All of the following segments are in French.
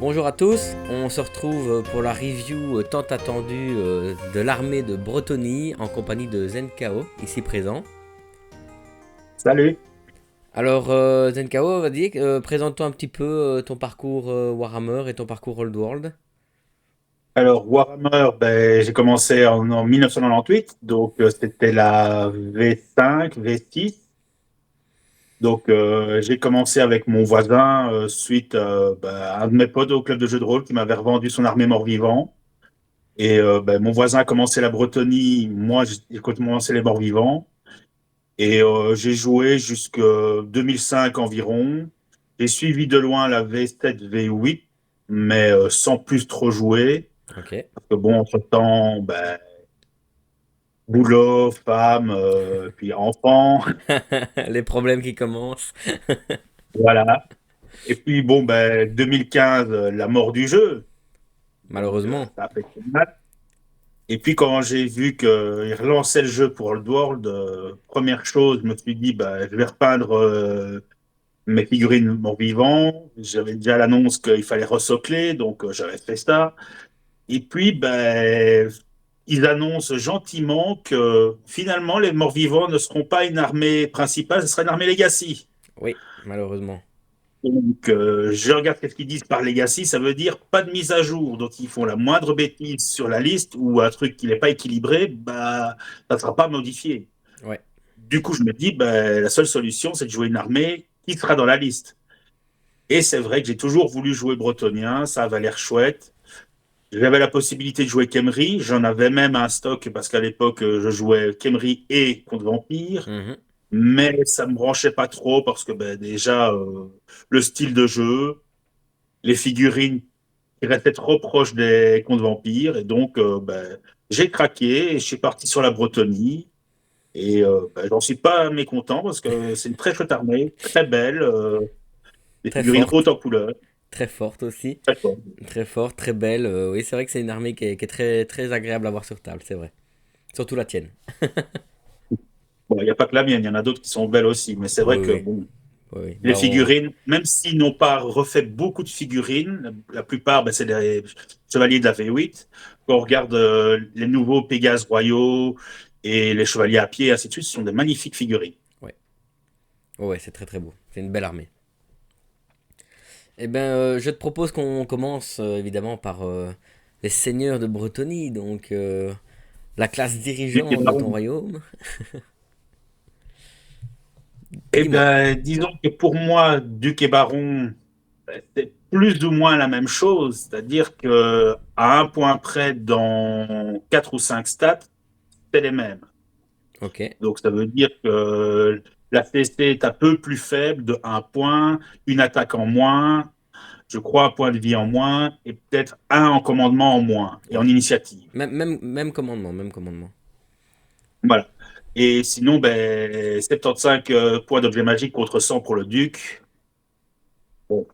Bonjour à tous, on se retrouve pour la review tant attendue de l'armée de Bretonnie en compagnie de Zenkao, ici présent. Salut. Alors Zenkao, vas-y, présente-toi un petit peu ton parcours Warhammer et ton parcours Old World. Alors, Warhammer, j'ai commencé en 1998, donc c'était la V5, V6. Donc, j'ai commencé avec mon voisin suite à un de mes potes au club de jeux de rôle qui m'avait revendu son armée mort-vivant. Et mon voisin a commencé la Bretonnie, moi j'ai commencé les morts-vivants. Et j'ai joué jusqu'en 2005 environ. J'ai suivi de loin la V7, V8, mais sans plus trop jouer. Ok. Que bon, entre-temps, boulot, femme, puis enfant, Les problèmes qui commencent. voilà. Et puis bon, 2015, la mort du jeu. Donc Malheureusement. ça a fait très mal. Et puis quand j'ai vu qu'il relançait le jeu pour Old World, première chose, je me suis dit, je vais repeindre mes figurines mort-vivants. J'avais déjà l'annonce qu'il fallait resocler, donc j'avais fait ça. Et puis, ils annoncent gentiment que finalement, les morts-vivants ne seront pas une armée principale, ce sera une armée Legacy. Oui, malheureusement. Donc, je regarde ce qu'ils disent par Legacy, ça veut dire pas de mise à jour. Donc, ils font la moindre bêtise sur la liste ou un truc qui n'est pas équilibré, ça ne sera pas modifié. Ouais. Du coup, je me dis, la seule solution, c'est de jouer une armée qui sera dans la liste. Et c'est vrai que j'ai toujours voulu jouer bretonien, ça avait l'air chouette. J'avais la possibilité de jouer Khemri, j'en avais même un stock parce qu'à l'époque, je jouais Khemri et contre Vampire, Mhm. mais ça me branchait pas trop parce que déjà, le style de jeu, les figurines qui restaient trop proches des contre Vampires, et donc j'ai craqué et je suis parti sur la Bretonnie. Et j'en suis pas mécontent parce que c'est une très chouette armée, très belle, des Très figurines hautes forte. en couleur. Très forte aussi. Très fort. Très forte, très belle. Oui, c'est vrai que c'est une armée qui est très, très agréable à voir sur table, c'est vrai. Surtout la tienne. Bon, il n'y a pas que la mienne, il y en a d'autres qui sont belles aussi, mais c'est vrai Oui, que oui. bon, Oui, oui. les Bah, figurines, même s'ils n'ont pas refait beaucoup de figurines, la plupart, c'est des chevaliers de la V8. Quand on regarde les nouveaux Pégases royaux et les chevaliers à pied, ainsi de suite, ce sont des magnifiques figurines. ouais. Ouais, c'est très très beau. C'est une belle armée. Eh ben, je te propose qu'on commence évidemment par les seigneurs de Bretonie, donc la classe Duc et dirigeante de ton Baron. royaume. Eh Dis-moi. bien, disons que pour moi, Duc et Baron, c'est plus ou moins la même chose, c'est-à-dire que à un point près, dans quatre ou cinq stats, c'est les mêmes. Ok. Donc, ça veut dire que la CC est un peu plus faible de un point, une attaque en moins, je crois un point de vie en moins, et peut-être un en commandement en moins, et en Ouais. initiative. Même commandement, même commandement. Voilà. Et sinon, 75 points d'objet magique contre 100 pour le duc. Bon.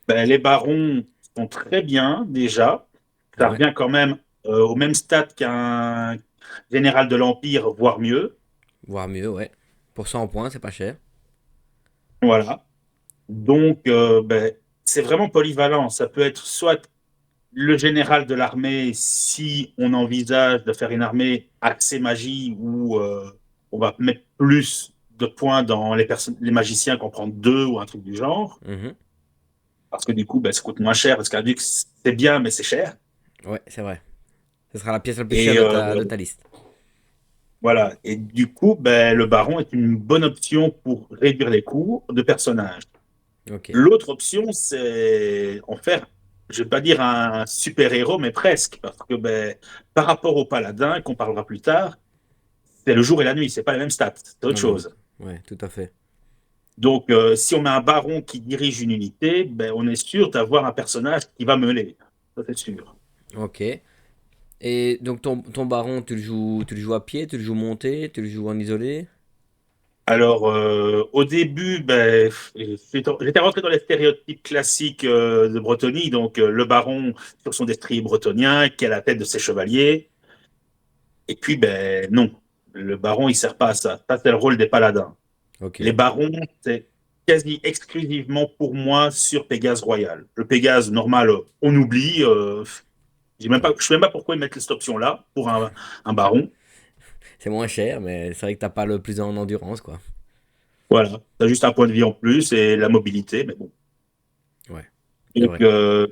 Les barons sont très bien déjà. Ça Ouais. revient quand même au même stade qu'un général de l'Empire, voire mieux. Voire mieux, ouais. Pour 100 points, c'est pas cher. Voilà. Donc, c'est vraiment polyvalent. Ça peut être soit le général de l'armée si on envisage de faire une armée axée magie où on va mettre plus de points dans les magiciens qu'on prend deux ou un truc du genre. Mhm. Parce que du coup, ça coûte moins cher parce qu'un duc, c'est bien, mais c'est cher. Ouais, c'est vrai. Ce sera la pièce la plus chère Et de ta liste. voilà. Et du coup, le baron est une bonne option pour réduire les coûts de personnages. Ok. L'autre option, c'est en faire, je vais pas dire un super-héros, mais presque. Parce que par rapport au paladin, qu'on parlera plus tard, c'est le jour et la nuit, c'est pas les mêmes stats, c'est autre Non, non. chose. Ouais, tout à fait. Donc, si on met un baron qui dirige une unité, on est sûr d'avoir un personnage qui va mener. Ça, c'est sûr. Ok. Et donc ton baron, tu le joues à pied, tu le joues monté, tu le joues en isolé. Alors, au début, j'étais rentré dans les stéréotypes classiques de Bretonnie. Donc, le baron sur son destrier bretonien, qui est à la tête de ses chevaliers. Et puis, non, le baron, il sert pas à ça. Ça, c'est le rôle des paladins. Ok. Les barons, c'est quasi exclusivement pour moi sur Pégase Royal. Le Pégase normal, on oublie. Ouais. Je sais même pas pourquoi ils mettent cette option-là pour un baron. C'est moins cher, mais c'est vrai que t'as pas le plus en endurance, quoi. Voilà, tu as juste un point de vie en plus et la mobilité, mais bon. Ouais, c'est Donc, vrai.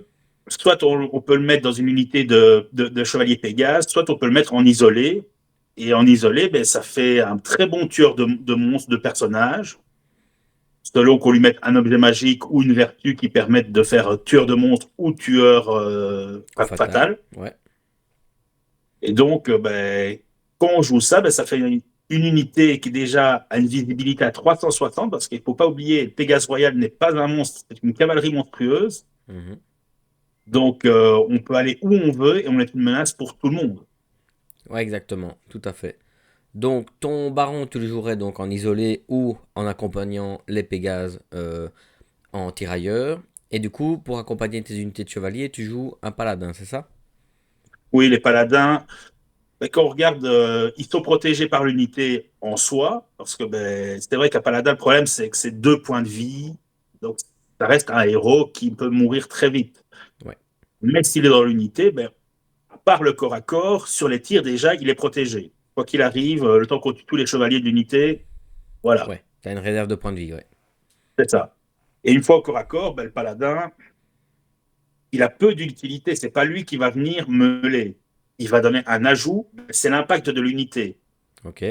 soit on peut le mettre dans une unité de chevalier Pégase, soit on peut le mettre en isolé. Et en isolé, ben, ça fait un très bon tueur de monstres, de personnages, selon qu'on lui mette un objet magique ou une vertu qui permette de faire tueur de monstres ou tueur Ou fatal. fatal. Ouais. Et donc, ben, quand on joue ça, ben, ça fait une unité qui déjà a une visibilité à 360, parce qu'il ne faut pas oublier, Pégase Royal n'est pas un monstre, c'est une cavalerie monstrueuse. Mhm. Donc, on peut aller où on veut et on est une menace pour tout le monde. Ouais, exactement. Tout à fait. Donc, ton baron, tu le jouerais donc en isolé ou en accompagnant les Pégases en tirailleur. Et du coup, pour accompagner tes unités de chevalier, tu joues un paladin, c'est ça? Oui, les paladins, ben, quand on regarde, ils sont protégés par l'unité en soi, parce que ben, c'est vrai qu'un paladin, le problème, c'est que c'est 2 points de vie. Donc, ça reste un héros qui peut mourir très vite. Ouais. Mais s'il est dans l'unité, ben, à part le corps à corps, sur les tirs, déjà, il est protégé. Quoi qu'il arrive, le temps qu'on tue tous les chevaliers de l'unité, voilà, Ouais. T'as une réserve de points de vie, ouais. c'est ça. Et une fois au corps à corps, ben, le paladin, il a peu d'utilité. C'est pas lui qui va venir meuler. Il va donner un ajout, c'est l'impact de l'unité. Ok.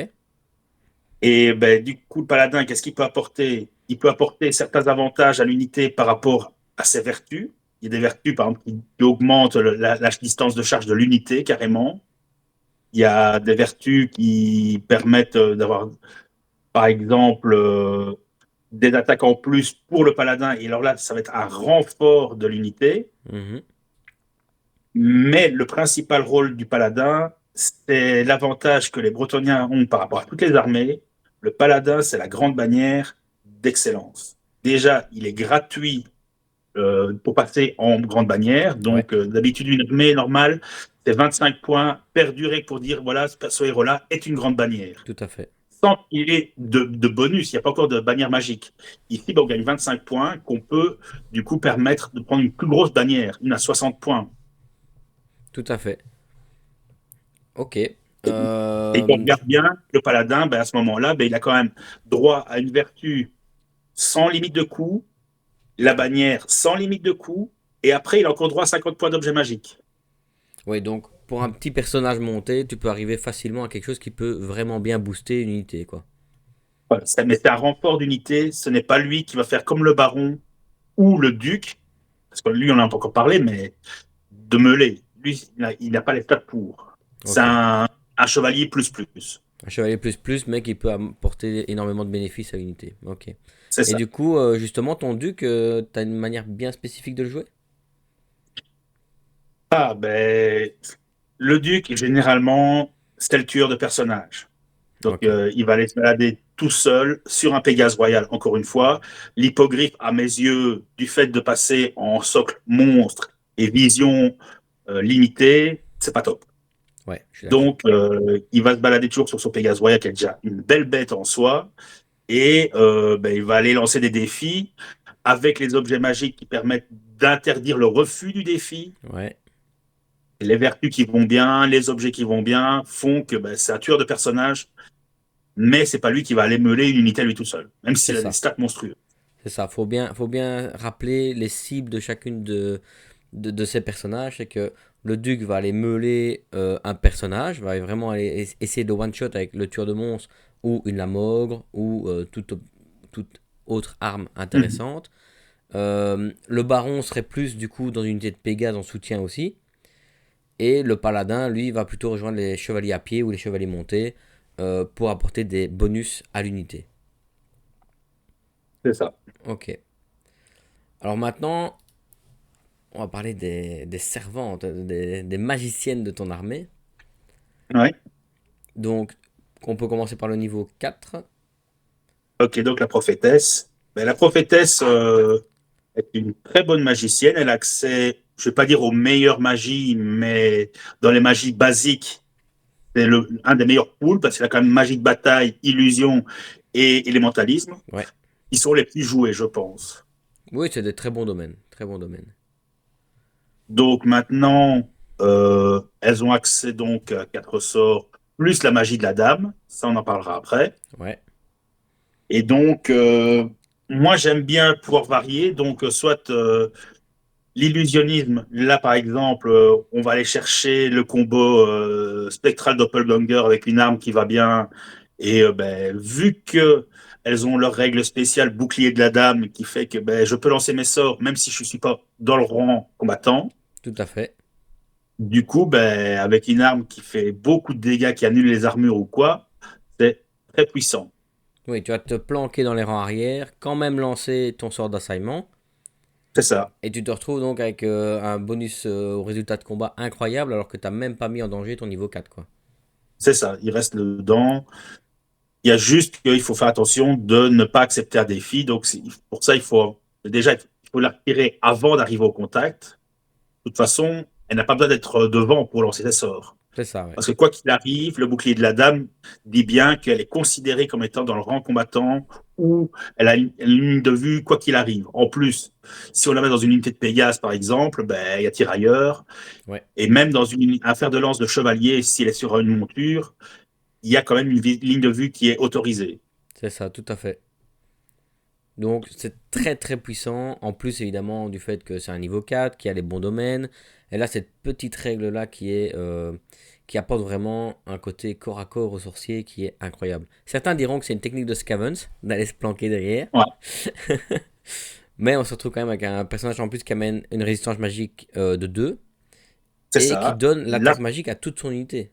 Et ben, du coup, le paladin, qu'est-ce qu'il peut apporter? Il peut apporter certains avantages à l'unité par rapport à ses vertus. Il y a des vertus, par exemple, qui augmentent la distance de charge de l'unité carrément. Il y a des vertus qui permettent d'avoir, par exemple, des attaques en plus pour le paladin. Et alors là, ça va être un renfort de l'unité. Mhm. Mais le principal rôle du paladin, c'est l'avantage que les Bretoniens ont par rapport à toutes les armées. Le paladin, c'est la grande bannière d'excellence. Déjà, il est gratuit pour passer en grande bannière. Ouais. Donc, d'habitude, une armée normale, c'est 25 points perdurés pour dire, voilà, ce héros-là est une grande bannière. Tout à fait. Sans qu'il y ait de bonus, il n'y a pas encore de bannière magique. Ici, ben, on gagne 25 points qu'on peut, du coup, permettre de prendre une plus grosse bannière, une à 60 points. Tout à fait. Ok. Et qu'on regarde bien, le paladin, ben, à ce moment-là, ben, il a quand même droit à une vertu sans limite de coût, la bannière sans limite de coût, et après, il a encore droit à 50 points d'objet magique. Ouais, donc pour un petit personnage monté, tu peux arriver facilement à quelque chose qui peut vraiment bien booster une unité, quoi. Voilà. Mais c'est un renfort d'unité, ce n'est pas lui qui va faire comme le baron ou le duc, parce que lui, on en a pas encore parlé, mais de meuler. Lui, il n'a pas les stats pour. C'est Ok. un chevalier plus plus. Un chevalier plus plus, mais qui peut apporter énormément de bénéfices à l'unité. Ok. C'est Et ça. du coup, justement, ton duc, t'as une manière bien spécifique de le jouer? Ah, ben, le duc, généralement, c'est le tueur de personnages. Donc, Ok. il va aller se balader tout seul sur un Pégase royal, encore une fois. L'hippogriffe, à mes yeux, du fait de passer en socle monstre et vision limitée, c'est pas top. Ouais, je suis d'accord. Donc, il va se balader toujours sur son Pégase royal, qui est déjà une belle bête en soi. Et ben, il va aller lancer des défis avec les objets magiques qui permettent d'interdire le refus du défi. Ouais, Les vertus qui vont bien, les objets qui vont bien, font que ben, c'est un tueur de personnages, mais c'est pas lui qui va aller meuler une unité à lui tout seul, même c'est s'il a des ça. stats monstrueux. C'est ça. Faut bien rappeler les cibles de chacune de ces personnages. C'est que le duc va aller meuler un personnage, va vraiment aller essayer de one-shot avec le tueur de monstres ou une lame ogre ou toute autre arme Mhm. intéressante. Le baron serait plus du coup dans une unité de Pégase en soutien aussi. Et le paladin, lui, va plutôt rejoindre les chevaliers à pied ou les chevaliers montés pour apporter des bonus à l'unité. C'est ça. Ok. Alors maintenant, on va parler des servantes, des magiciennes de ton armée. Ouais. Donc, on peut commencer par le niveau 4. Ok, donc la prophétesse. Ben, la prophétesse est une très bonne magicienne. Elle a accès, je vais pas dire aux meilleures magies, mais dans les magies basiques, c'est un des meilleurs pools parce qu'il a quand même magie de bataille, illusion et élémentalisme. Ouais. qui sont les plus joués, je pense. Oui, c'est des très bons domaines. Très bons domaines. Donc maintenant, elles ont accès donc à 4 sorts, plus la magie de la dame. Ça, on en parlera après. Ouais. Et donc, moi, j'aime bien pouvoir varier. Donc, soit l'illusionnisme, là, par exemple, on va aller chercher le combo spectral doppelganger avec une arme qui va bien. Et ben, vu que elles ont leur règle spéciale bouclier de la dame qui fait que ben, je peux lancer mes sorts même si je ne suis pas dans le rang combattant. Tout à fait. Du coup, ben, avec une arme qui fait beaucoup de dégâts, qui annule les armures ou quoi, c'est très puissant. Oui, tu vas te planquer dans les rangs arrière, quand même lancer ton sort d'assaillement, C'est ça. et tu te retrouves donc avec un bonus au résultat de combat incroyable alors que tu n'as même pas mis en danger ton niveau 4, quoi. C'est ça. Il reste dedans. Il y a juste qu'il faut faire attention de ne pas accepter un défi. Donc, pour ça, il faut déjà il faut la tirer avant d'arriver au contact. De toute façon, elle n'a pas besoin d'être devant pour lancer ses sorts. C'est ça, ouais. Parce que quoi qu'il arrive, le bouclier de la dame dit bien qu'elle est considérée comme étant dans le rang combattant ou elle a une ligne de vue quoi qu'il arrive. En plus, si on la met dans une unité de Pégase, par exemple, ben, il y a tirailleur. Ouais, Et même dans un fer de lance de chevalier, s'il est sur une monture, il y a quand même une ligne de vue qui est autorisée. c'est ça, tout à fait. Donc c'est très très puissant, en plus évidemment du fait que c'est un niveau 4, qui a les bons domaines. Et là cette petite règle là qui apporte vraiment un côté corps à corps au sorcier qui est incroyable. Certains diront que c'est une technique de Scavens, d'aller se planquer derrière. Ouais, Mais on se retrouve quand même avec un personnage en plus qui amène une résistance magique de 2 c'est et qui ça. donne Là, l'attaque magique à toute son unité.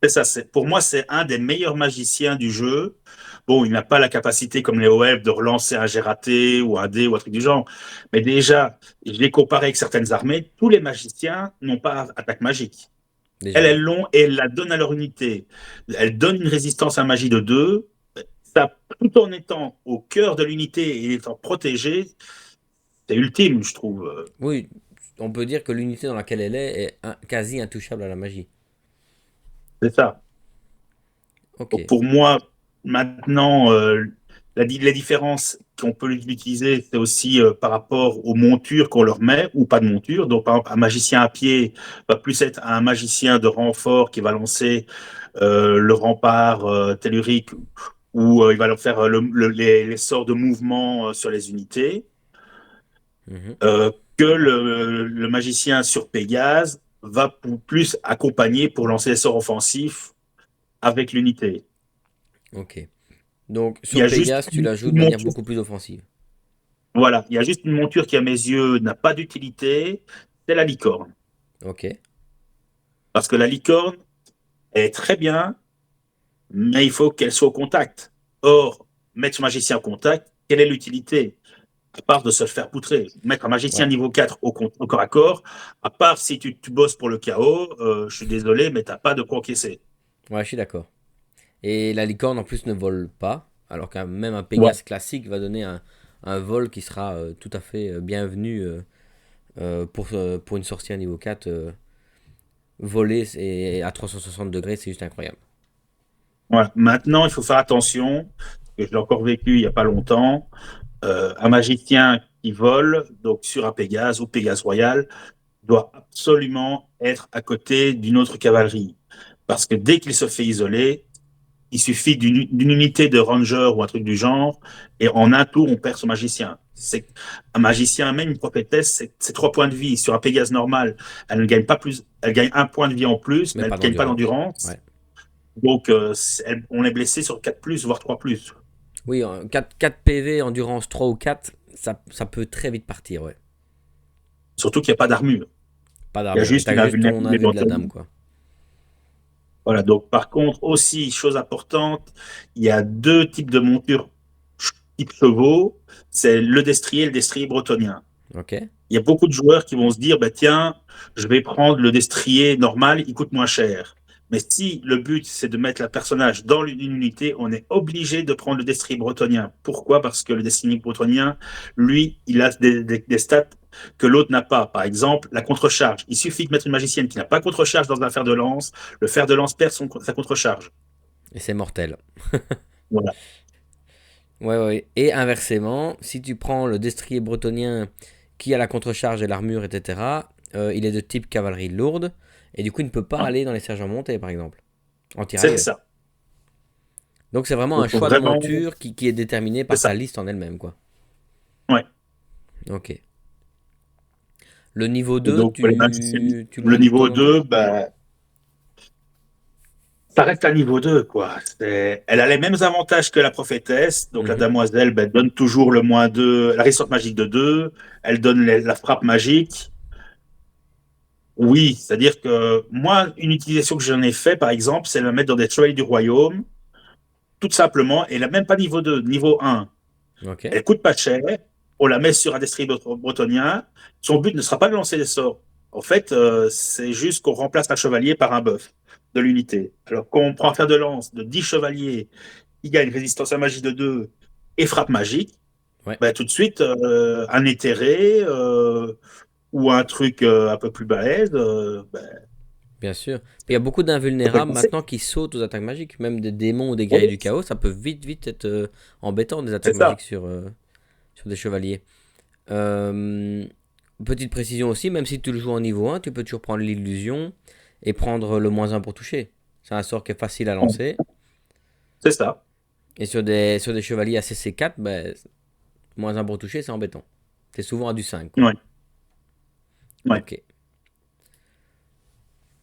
c'est ça. Pour moi, c'est un des meilleurs magiciens du jeu. Bon, il n'a pas la capacité comme les OF de relancer un G raté ou un dé ou un truc du genre. Mais déjà, je l'ai comparé avec certaines armées. Tous les magiciens n'ont pas attaque magique. Déjà, Elles ouais. l'ont et elles la donnent à leur unité. Elles donnent une résistance à magie de 2. Ça, tout en étant au cœur de l'unité et étant protégé, c'est ultime, je trouve. Oui, on peut dire que l'unité dans laquelle elle est quasi intouchable à la magie. C'est ça. Ok. Donc pour moi, maintenant, les différences qu'on peut l'utiliser, c'est aussi par rapport aux montures qu'on leur met ou pas de monture. Donc, par exemple, un magicien à pied va plus être un magicien de renfort qui va lancer le rempart tellurique ou il va leur faire les sorts de mouvement sur les unités, Mhm. que le magicien sur Pégase va plus accompagner pour lancer les sorts offensifs avec l'unité. Ok. Donc Il y sur a juste Pégase, tu la joues de une manière monture. beaucoup plus offensive. Voilà, il y a juste une monture qui, à mes yeux, n'a pas d'utilité, c'est la licorne. Ok. Parce que la licorne est très bien, mais il faut qu'elle soit au contact. Or, mettre son magicien au contact, quelle est l'utilité? À part de se le faire poutrer. Mettre un magicien Ouais. niveau 4 au corps à corps, à part si tu bosses pour le chaos, je suis désolé, mais t'as pas de quoi encaisser. Ouais, je suis d'accord. Et la licorne en plus ne vole pas, alors qu'un même un Ouais, Pégase classique va donner un vol qui sera tout à fait bienvenu pour une sorcière niveau 4. Voler et à 360 degrés, c'est juste incroyable. voilà. Maintenant, il faut faire attention, parce que je l'ai encore vécu il n'y a pas longtemps. Un magicien qui vole, donc sur un Pégase ou Pégase Royal, doit absolument être à côté d'une autre cavalerie. Parce que dès qu'il se fait isoler, il suffit d'une unité de ranger ou un truc du genre, et en un tour, on perd son magicien. C'est un magicien, même une prophétesse, c'est 3 points de vie. Sur un Pégase normal, elle ne gagne pas plus, elle gagne un point de vie en plus, Mais mais elle pas ne gagne pas d'endurance. d'endurance. Ouais. Donc, on est blessé sur 4 plus, voire 3 plus. Oui, 4 PV, endurance 3 ou 4, ça peut très vite partir, ouais. Surtout qu'il n'y a pas d'armure. Pas Il y a d'armure. Et juste t'as une juste ton invue de la invulnérabilité. dame, quoi. Voilà, donc par contre, aussi, chose importante, il y a 2 types de montures type chevaux, c'est le destrier et le destrier bretonien. Ok. Il y a beaucoup de joueurs qui vont se dire, bah, tiens, je vais prendre le destrier normal, il coûte moins cher. Mais si le but, c'est de mettre le personnage dans une unité, on est obligé de prendre le destrier bretonien. Pourquoi? Parce que le destrier bretonien, lui, il a des stats que l'autre n'a pas. Par exemple, la contre-charge. Il suffit de mettre une magicienne qui n'a pas contre-charge dans un fer de lance, le fer de lance perd sa contre-charge. Et c'est mortel. Voilà. Ouais, ouais. Et inversement, si tu prends le destrier bretonien qui a la contre-charge et l'armure, etc., il est de type cavalerie lourde, et du coup, il ne peut pas Hein. aller dans les sergents montés, par exemple, en C'est tirailleur. ça. Donc c'est vraiment un Donc, faut choix de vraiment. monture qui est déterminé C'est par ta ça. liste en elle-même, quoi. Ouais. Ok. Le niveau Et 2, donc, pour les magiciens, tu le le joues de temps niveau en temps? 2, bah, ça reste un niveau 2, quoi. Elle a les mêmes avantages que la prophétesse. Donc, la Mhm. damoiselle, ben, donne toujours le -2, la résistance magique de 2. Elle donne la frappe magique. Oui, c'est-à-dire que moi, une utilisation que j'en ai fait, par exemple, c'est le mettre dans des chevaliers du royaume, tout simplement. Et elle n'a même pas niveau 2, niveau 1. Ok. Elle coûte pas cher. On la met sur un destrier bretonien. Son but ne sera pas de lancer des sorts. En fait, c'est juste qu'on remplace un chevalier par un buff de l'unité. Alors, quand on prend un fer de lance de 10 chevaliers qui gagne résistance à magie de 2 et frappe magique, Ouais, bah, tout de suite, un éthéré ou un truc un peu plus balèze, bah, bien sûr. Puis il y a beaucoup ça peut le d'invulnérables passer. maintenant qui sautent aux attaques magiques. Même des démons ou des guerriers Oui, du chaos, ça peut vite, vite être embêtant des attaques c'est magiques ça. sur des chevaliers. Euh, Petite précision aussi, même si tu le joues en niveau 1, tu peux toujours prendre l'illusion et prendre le -1 pour toucher. C'est un sort qui est facile à lancer. C'est ça. Et sur des chevaliers à CC4, ben, -1 pour toucher, c'est embêtant. C'est souvent à du 5, quoi. Ouais, ouais. Ok.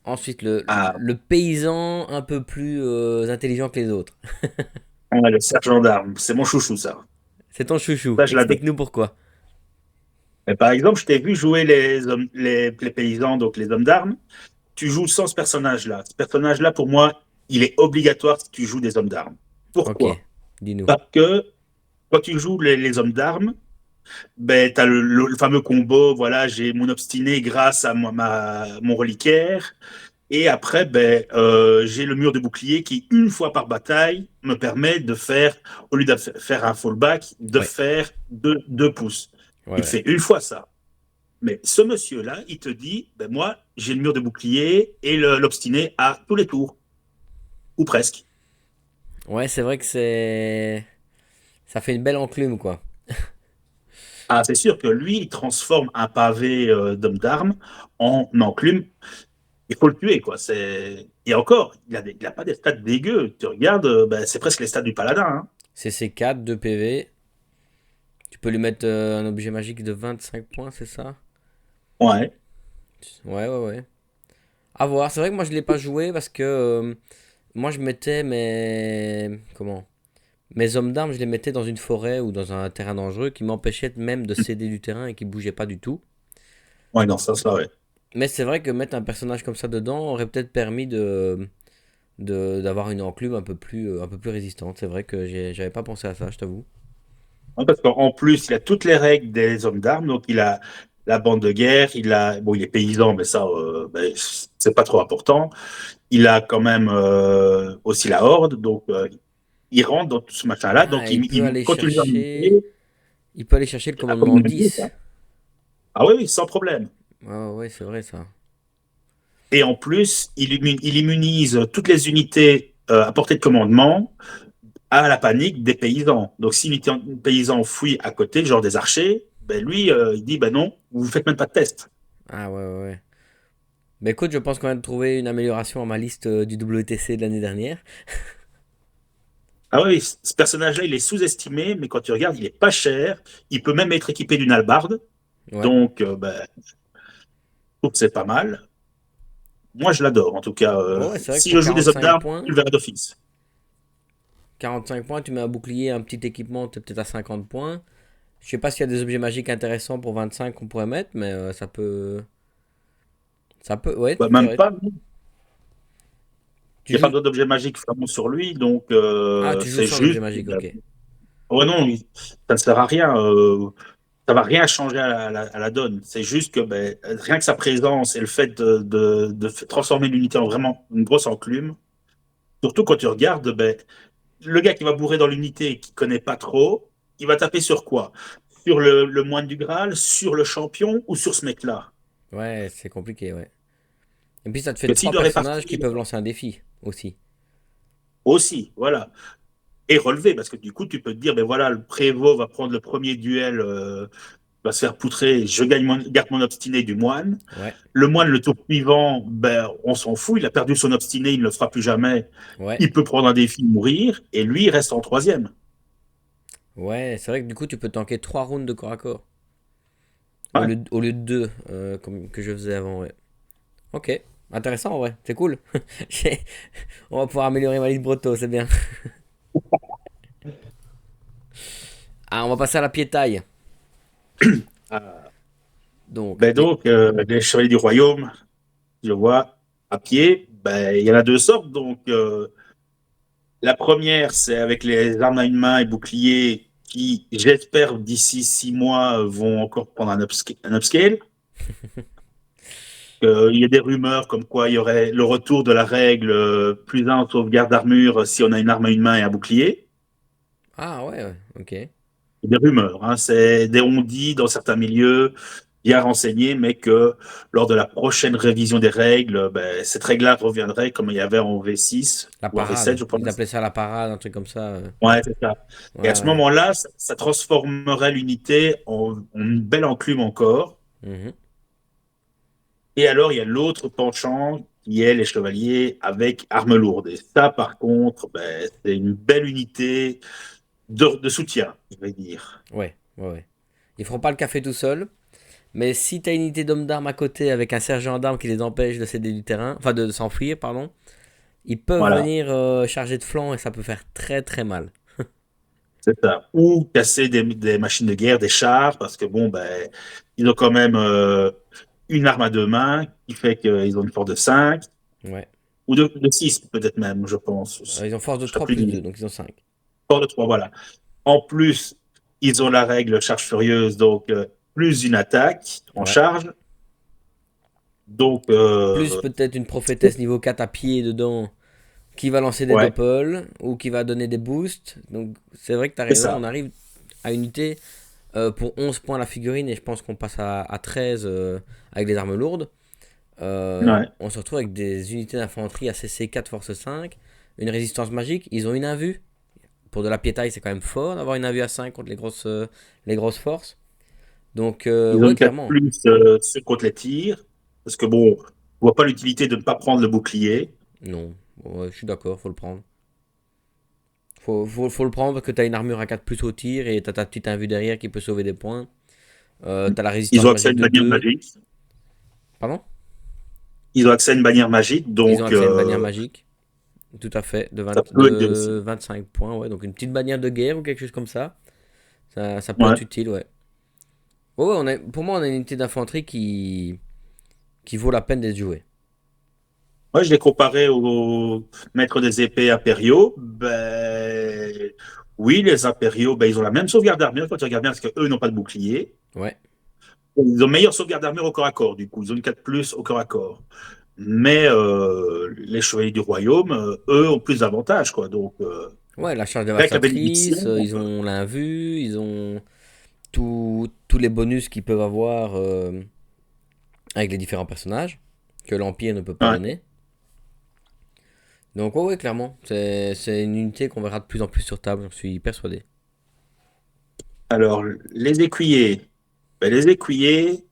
Ensuite, Ah, le paysan un peu plus intelligent que les autres. ouais, le sergent d'armes, c'est mon chouchou, ça. C'est ton chouchou. Ça, je l'adore. Explique-nous pourquoi. Mais par exemple, je t'ai vu jouer les paysans, donc les hommes d'armes. Tu joues sans ce personnage-là. Ce personnage-là, pour moi, il est obligatoire si tu joues des hommes d'armes. Ok, Pourquoi? dis-nous. Parce que quand tu joues les hommes d'armes, ben, tu as le fameux combo, voilà, j'ai mon obstiné grâce à mon reliquaire. Et après, ben, j'ai le mur de bouclier qui, une fois par bataille, me permet de faire, au lieu de faire un fallback, de Ouais, faire deux pouces. ouais, Il ouais. fait une fois ça. Mais ce monsieur-là, il te dit, ben moi, j'ai le mur de bouclier et l'obstiné à tous les tours, ou presque. Ouais, c'est vrai que c'est. Ça fait une belle enclume, quoi. Ah, c'est sûr que lui, il transforme un pavé d'homme d'armes en enclume. Il faut le tuer, quoi. Et encore, il a pas des stats dégueux. Tu regardes, ben, c'est presque les stats du paladin, hein. CC4, 2 PV. Tu peux lui mettre un objet magique de 25 points, c'est ça? Ouais. Ouais, ouais, ouais. À voir. C'est vrai que moi, je l'ai pas joué parce que moi, je mettais mes. Comment? Mes hommes d'armes, je les mettais dans une forêt ou dans un terrain dangereux qui m'empêchait même de céder du terrain et qui bougeait pas du tout. Ouais, dans ça, ouais. Mais c'est vrai que mettre un personnage comme ça dedans aurait peut-être permis d'avoir une enclume un peu plus résistante. C'est vrai que j'avais pas pensé à ça, je t'avoue. Ouais, parce qu'en plus, il a toutes les règles des hommes d'armes. Donc, il a la bande de guerre, bon, il est paysan, mais ça, ben, c'est pas trop important. Il a quand même aussi la horde. Donc, il rentre dans tout ce machin-là. Ah, Donc, il peut aller continue à chercher. monter. Il peut aller chercher le Ah, comme commandement il me dit, ça. 10. Ah oui, oui, sans problème. Ouais, ouais, ouais, c'est vrai ça. Et en plus, il immunise toutes les unités à portée de commandement à la panique des paysans. Donc, si unité paysan fuit à côté, genre des archers, ben lui, il dit, ben non, vous ne faites même pas de test. Ah, ouais, ouais, ouais. Mais écoute, je pense qu'on vient de trouver une amélioration à ma liste du WTC de l'année dernière. Ah oui, ce personnage-là, il est sous-estimé, mais quand tu regardes, il est pas cher. Il peut même être équipé d'une hallebarde. Ouais. Donc, ben, je trouve que c'est pas mal. Moi, je l'adore, en tout cas. Ouais, ouais, c'est vrai que Si pour je joue des hommes 45 d'armes, tu points, le verras d'office. 45 points, tu mets un bouclier, un petit équipement, t'es peut-être à 50 points. Je sais pas s'il y a des objets magiques intéressants pour 25 qu'on pourrait mettre, mais ça peut. Ça peut, ouais, Bah, c'est même vrai. pas. Tu Il n'y a pas joues. d'autres objets magiques vraiment sur lui, donc Ah, tu joues c'est sans objet juste. magique, ok. Oh non, ça ne sert à rien. Ça va rien changer à la donne. C'est juste que ben, rien que sa présence et le fait de transformer l'unité en vraiment une grosse enclume, surtout quand tu regardes, ben, le gars qui va bourrer dans l'unité et qui connaît pas trop, il va taper sur quoi? Sur le moine du Graal, sur le champion ou sur ce mec-là? Ouais, c'est compliqué, ouais. Et puis ça te fait Que s'il trois doit personnages qui répartir peuvent lancer un défi aussi. aussi, voilà. et relevé, parce que du coup, tu peux te dire, ben voilà, le prévôt va prendre le premier duel, va se faire poutrer, garde mon obstiné du moine. Ouais, Le moine, le tour suivant, ben, on s'en fout, il a perdu son obstiné, il ne le fera plus jamais. ouais, Il peut prendre un défi, mourir, et lui, il reste en troisième. ouais. C'est vrai que du coup, tu peux tanker 3 rounds de corps à corps. Ouais, Au lieu de 2 comme que je faisais avant, ouais. Ok, intéressant en vrai, c'est cool. J'ai- On va pouvoir améliorer ma liste Broto, c'est bien. Ah, on va passer à la piétaille. ah. Donc, Ben donc, les chevaliers du royaume, je vois, à pied, ben, il y en a deux sortes. Donc, la première, c'est avec les armes à une main et boucliers qui, j'espère, d'ici 6 mois, vont encore prendre un upscale. Il y a des rumeurs comme quoi il y aurait le retour de la règle plus un en sauvegarde d'armure si on a une arme à une main et un bouclier. ah ouais, ouais, ok. Il y a des rumeurs, hein, c'est des on-dit dans certains milieux, bien renseignés, mais que lors de la prochaine révision des règles, ben, cette règle-là reviendrait comme il y avait en V6 La ou en V7, parade, je ils pense. appelaient ça la parade, un truc comme ça. Ouais, c'est ça. Et à Ouais, ce ouais. moment-là, ça transformerait l'unité en une belle enclume encore. Mhm. Et alors, il y a l'autre penchant qui est les chevaliers avec armes lourdes. Et ça, par contre, ben, c'est une belle unité de soutien, je vais dire. Ouais, ouais, ouais. Ils feront pas le café tout seuls, mais si t'as une unité d'hommes d'armes à côté avec un sergent d'armes qui les empêche de céder du terrain, enfin de s'enfuir, pardon, ils peuvent Voilà, venir charger de flanc et ça peut faire très très mal. c'est ça. Ou casser des machines de guerre, des chars, parce que bon, ben, ils ont quand même une arme à deux mains qui fait qu'ils ont une force de 5 Ouais. ou de 6 peut-être même, je pense. Ils ont force de Je serais 3 plus plus limite. 2, donc ils ont 5. Force de 3, voilà. En plus, ils ont la règle charge furieuse, donc plus une attaque en Ouais. charge. Donc, Plus peut-être une prophétesse niveau 4 à pied dedans qui va lancer des ouais, doppels ou qui va donner des boosts. Donc c'est vrai que tu as c'est raison, on ça. arrive à une unité pour 11 points la figurine et je pense qu'on passe à 13 avec des armes lourdes. Ouais, On se retrouve avec des unités d'infanterie ACC 4 force 5, une résistance magique, ils ont une invue. Pour de la piétaille, c'est quand même fort d'avoir une invue à 5 contre les grosses forces. Donc, ils ont ouais, une 4 clairement. plus contre les tirs, parce que bon, on voit pas l'utilité de ne pas prendre le bouclier. Non, ouais, je suis d'accord, faut le prendre. Faut le prendre parce que t'as une armure à 4 plus au tir et t'as ta petite invue derrière qui peut sauver des points. T'as la Ils résistance ont accès à magique une de bannière 2. magique. Pardon. Ils ont accès à une bannière magique, Ils ont donc accès à une bannière magique. Tout à fait. ça peut aider De aussi. 25 points, ouais. Donc une petite bannière de guerre ou quelque chose comme ça. Ça peut Ouais. être utile, ouais. Ouais, ouais, pour moi, on a une unité d'infanterie qui vaut la peine d'être jouée. Moi, je l'ai comparé aux maîtres des épées impériaux. Ben, oui, les impériaux, ben, ils ont la même sauvegarde d'armure quand tu regardes bien, parce qu'eux n'ont pas de bouclier. Ouais. Ils ont meilleure sauvegarde d'armure au corps à corps, du coup. Ils ont une 4 plus au corps à corps. Mais les chevaliers du royaume, eux, ont plus d'avantages, quoi. Donc, Ouais, la charge avec la dévastatrice, bénédiction, ils ont l'invue, ils ont tous les bonus qu'ils peuvent avoir avec les différents personnages que l'Empire ne peut pas ouais. donner. Donc, ouais, ouais, clairement. C'est une unité qu'on verra de plus en plus sur table, j'en suis persuadé. Alors, les écuyers. Ben, les écuyers,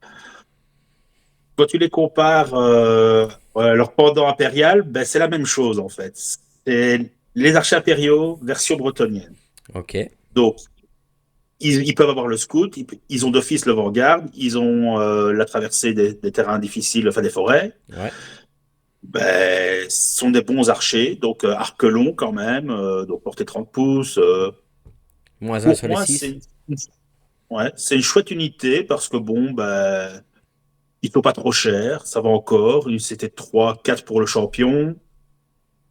quand tu les compares leur pendant impérial, ben, c'est la même chose, en fait. C'est les archers impériaux, version bretonnienne. Ok. Donc, ils peuvent avoir le scout, ils ont d'office le vanguard, ils ont la traversée des terrains difficiles, enfin des forêts. Ouais. Ben, ce sont des bons archers, donc arc long quand même, donc portée 30 pouces. -1 Pour sur les moi, 6. ouais, c'est une chouette unité parce que bon, ben, il faut pas trop cher, ça va encore. C'était 3 4 pour le champion,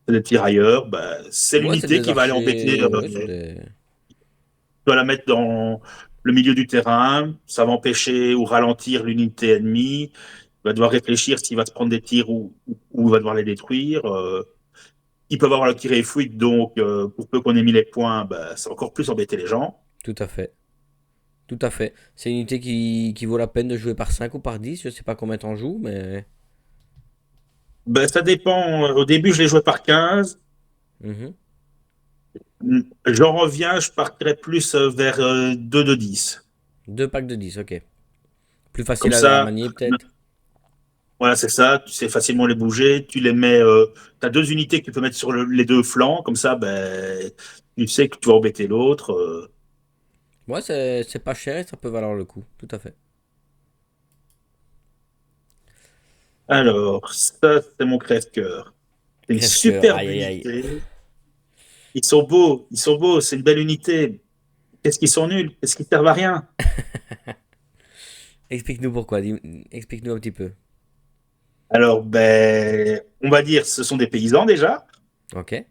c'est des tirailleurs. Ben, c'est Ouais, c'est l'unité des qui va aller embêter. archers. Ouais, c'est des. Tu dois la mettre dans le milieu du terrain, ça va empêcher ou ralentir l'unité ennemie. Il va devoir réfléchir s'il va se prendre des tirs ou il va devoir les détruire. Ils peuvent avoir le tir et fluide, donc pour peu qu'on ait mis les points, ben, ça va encore plus embêter les gens. Tout à fait. Tout à fait. C'est une unité qui vaut la peine de jouer par 5 ou par 10. Je sais pas combien t'en joues, mais. Ben, ça dépend. Au début, je les jouais par 15. Mhm. J'en reviens, je partirais plus vers 2 de 10. 2 packs de 10, ok. Plus Comme facile à ça, manier peut-être. voilà, c'est ça, tu sais facilement les bouger, tu les mets, tu as deux unités que tu peux mettre sur les deux flancs, comme ça, ben, tu sais que tu vas embêter l'autre. Ouais, c'est pas cher et ça peut valoir le coup, tout à fait. Alors, ça, c'est mon crève-cœur. C'est une Crève-cœur, superbe aïe aïe aïe. unité. Ils sont beaux, c'est une belle unité. Qu'est-ce qu'ils sont nuls? Qu'est-ce qu'ils servent à rien? Explique-nous pourquoi, explique-nous un petit peu. Alors, ben, on va dire, ce sont des paysans déjà. Ok.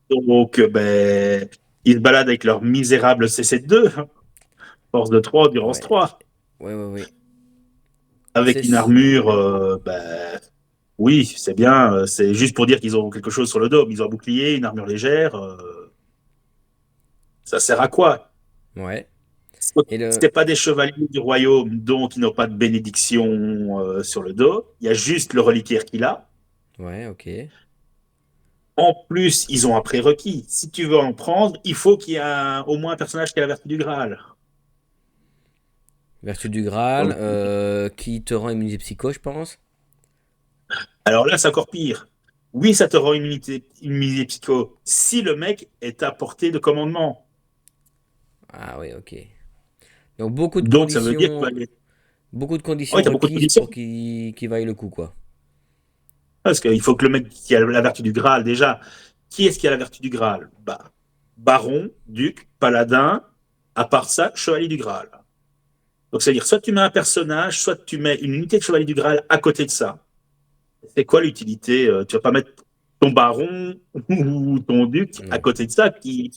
Donc, ben, ils se baladent avec leur misérable CC2, force de 3, endurance Ouais, 3, ouais. avec C'est... une armure, ben, oui, c'est bien. C'est juste pour dire qu'ils ont quelque chose sur le dos. Ils ont un bouclier, une armure légère. Ça sert à quoi? Ouais. Et le... C'est pas des chevaliers du royaume, donc ils n'ont pas de bénédiction sur le dos. Il y a juste le reliquaire qu'il a. Ouais, ok. En plus, ils ont un prérequis. Si tu veux en prendre, il faut qu'il y ait au moins un personnage qui a la vertu du Graal. Vertu du Graal, Donc, qui te rend immunisé psycho, je pense. alors là, c'est encore pire. Oui, ça te rend immunité psycho si le mec est à portée de commandement. Ah oui, ok. Donc beaucoup de Donc, ça veut dire que conditions, beaucoup de oui, conditions tu as beaucoup de requises conditions. pour qu'il vaille le coup, quoi. Parce qu'il faut que le mec qui a la vertu du Graal, déjà, qui est-ce qui a la vertu du Graal? Bah, baron, duc, paladin, à part ça, chevalier du Graal. Donc, c'est-à-dire, soit tu mets un personnage, soit tu mets une unité de chevalier du Graal à côté de ça. C'est quoi l'utilité? Tu vas pas mettre ton baron ou ton duc à Non. côté de ça qui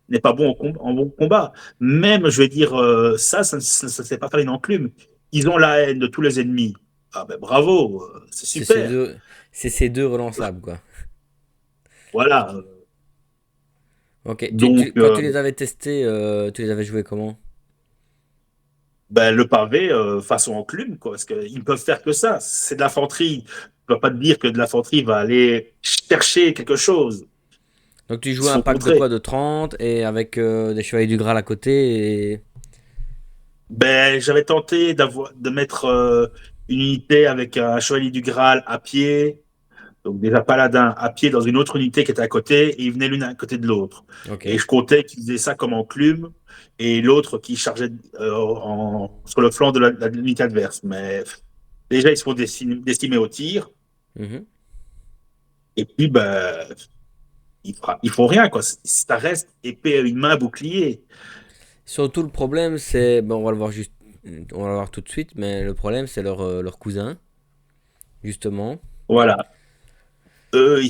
n'est pas bon en bon combat. Même, je vais dire, ça ne sait pas faire une enclume. Ils ont la haine de tous les ennemis. Ah ben bravo, c'est C'est ces super. deux, c'est ces deux relançables, quoi. Voilà. Ok. Donc, Quand tu les avais testés, tu les avais joués comment? ben, le pavé façon enclume, quoi, parce qu'ils ne peuvent faire que ça. C'est de l'infanterie. Tu ne vas pas te dire que de l'infanterie va aller chercher quelque chose. Donc tu Ils jouais se un font pack de contrer. quoi? De 30 et avec des chevaliers du Graal à côté et... Ben, j'avais tenté de mettre une unité avec un chevalier du Graal à pied, donc déjà paladin à pied dans une autre unité qui était à côté, et ils venaient l'une à côté de l'autre. Et Ok. je comptais qu'ils faisaient ça comme enclume, et l'autre qui chargeait sur le flanc de l'unité adverse. Mais déjà, ils se font décimer au tir, Mhm. et puis ben, ils font rien, quoi. Ça reste épée à une main, bouclier. Surtout le problème, c'est... Bon, on va le voir juste... On va le voir tout de suite, mais le problème, c'est leur cousin, justement. Voilà. Eux,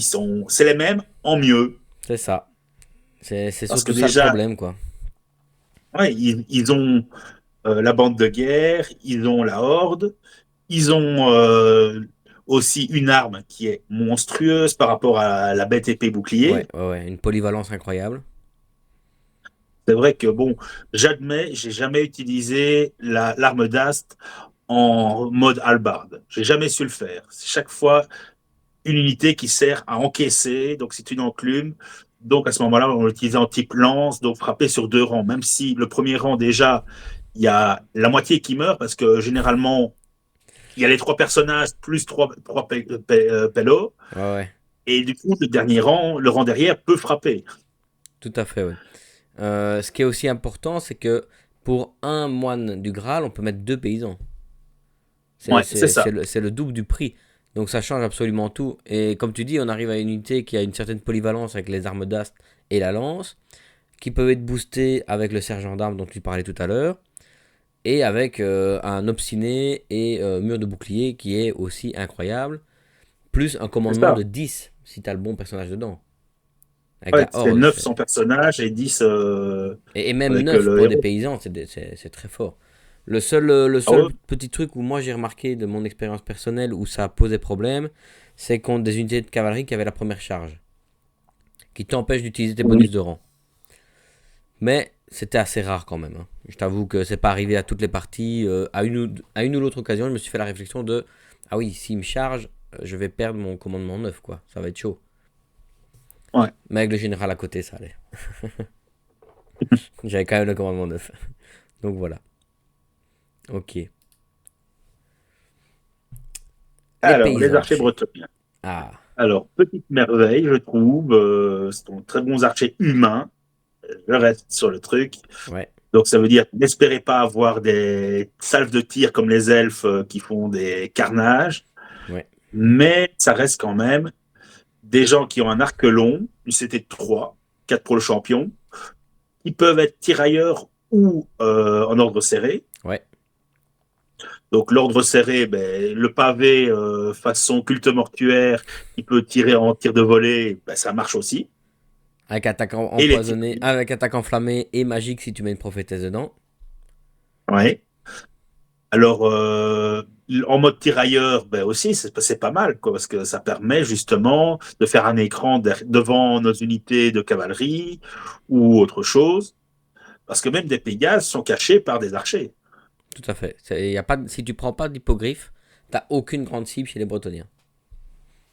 c'est les mêmes en mieux. C'est ça. C'est Parce que surtout ça le déjà, problème, quoi. ouais, ils ont la bande de guerre, ils ont la horde, ils ont aussi une arme qui est monstrueuse par rapport à la bête épée bouclier. Ouais. Une polyvalence incroyable. C'est vrai que bon, j'admets, j'ai jamais utilisé l'arme d'Ast en mode hallebarde. J'ai jamais su le faire. C'est chaque fois une unité qui sert à encaisser, donc c'est une enclume. Donc à ce moment-là, on l'utilisait en type lance, donc frapper sur deux rangs. Même si le premier rang déjà, il y a la moitié qui meurt parce que généralement il y a les trois personnages plus trois pélos. Ouais. Et du coup, le dernier rang, le rang derrière, peut frapper. Tout à fait, ouais. Ce qui est aussi important, c'est que pour un moine du Graal, on peut mettre 2 paysans. Ouais, c'est ça. C'est le double du prix. Donc ça change absolument tout. Et comme tu dis, on arrive à une unité qui a une certaine polyvalence avec les armes d'ast et la lance, qui peuvent être boostées avec le sergent d'armes dont tu parlais tout à l'heure, et avec un obstiné et mur de bouclier qui est aussi incroyable, plus un C'est commandement de ça. 10 si tu as le bon personnage dedans. Avec Ouais, la c'est horde. 900 personnages et 10 Et même avec 9 le pour des héros. paysans, c'est très fort. Le Ah seul ouais. petit truc où moi j'ai remarqué de mon expérience personnelle où ça posait problème, c'est contre des unités de cavalerie qui avaient la première charge, qui t'empêchent d'utiliser tes bonus Oui. de rang. Mais c'était assez rare quand même, hein. Je t'avoue que c'est pas arrivé à toutes les parties. À une ou l'autre occasion, je me suis fait la réflexion de ah oui, s'il me charge, je vais perdre mon commandement neuf, quoi. Ça va être chaud. Ouais. Mais avec le général à côté, ça allait. J'avais quand même le commandement 9. Donc voilà. Ok. Les Alors, les paysans archers archers. bretoniens. Ah, Alors, petite merveille, je trouve, ce sont très bons archers humains. Je reste sur le truc. ouais, Donc, ça veut dire, n'espérez pas avoir des salves de tir comme les elfes qui font des carnages, ouais. mais ça reste quand même des gens qui ont un arc long, une CT de 3, 4 pour le champion, qui peuvent être tirailleurs ou en ordre serré. Ouais. Donc l'ordre serré, ben, le pavé façon culte mortuaire, qui peut tirer en tir de volée, ben, ça marche aussi. Avec attaque Et les empoisonnée, tirailleurs, avec attaque enflammée et magique si tu mets une prophétesse dedans. ouais. Alors en mode tirailleur, ben aussi c'est pas mal, quoi, parce que ça permet justement de faire un écran devant nos unités de cavalerie ou autre chose, parce que même des Pégases sont cachés par des archers. Tout à fait. Y a pas, si tu prends pas d'hippogriffe, t'as aucune grande cible chez les Bretoniens.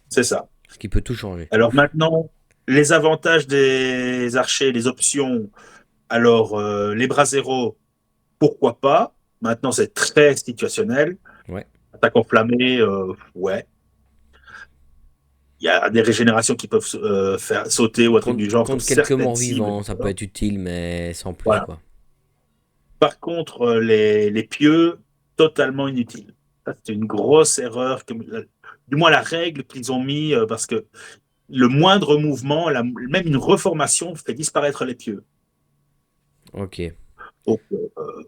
C'est ça. Ce qui peut tout changer. Alors maintenant, les avantages des archers, les options. Alors, les bras zéro, pourquoi pas? Maintenant, c'est très situationnel. Ouais. Attaque enflammée, ouais. Il y a des régénérations qui peuvent faire sauter ou un truc Contre, du genre sur contre quelques certaines morts cibles. vivants, ça peut être utile, mais sans plus, Voilà. quoi. Par contre, les pieux, totalement inutiles. Ça, c'est une grosse erreur, du moins la règle qu'ils ont mis, parce que le moindre mouvement, même une reformation, fait disparaître les pieux. Ok. Donc,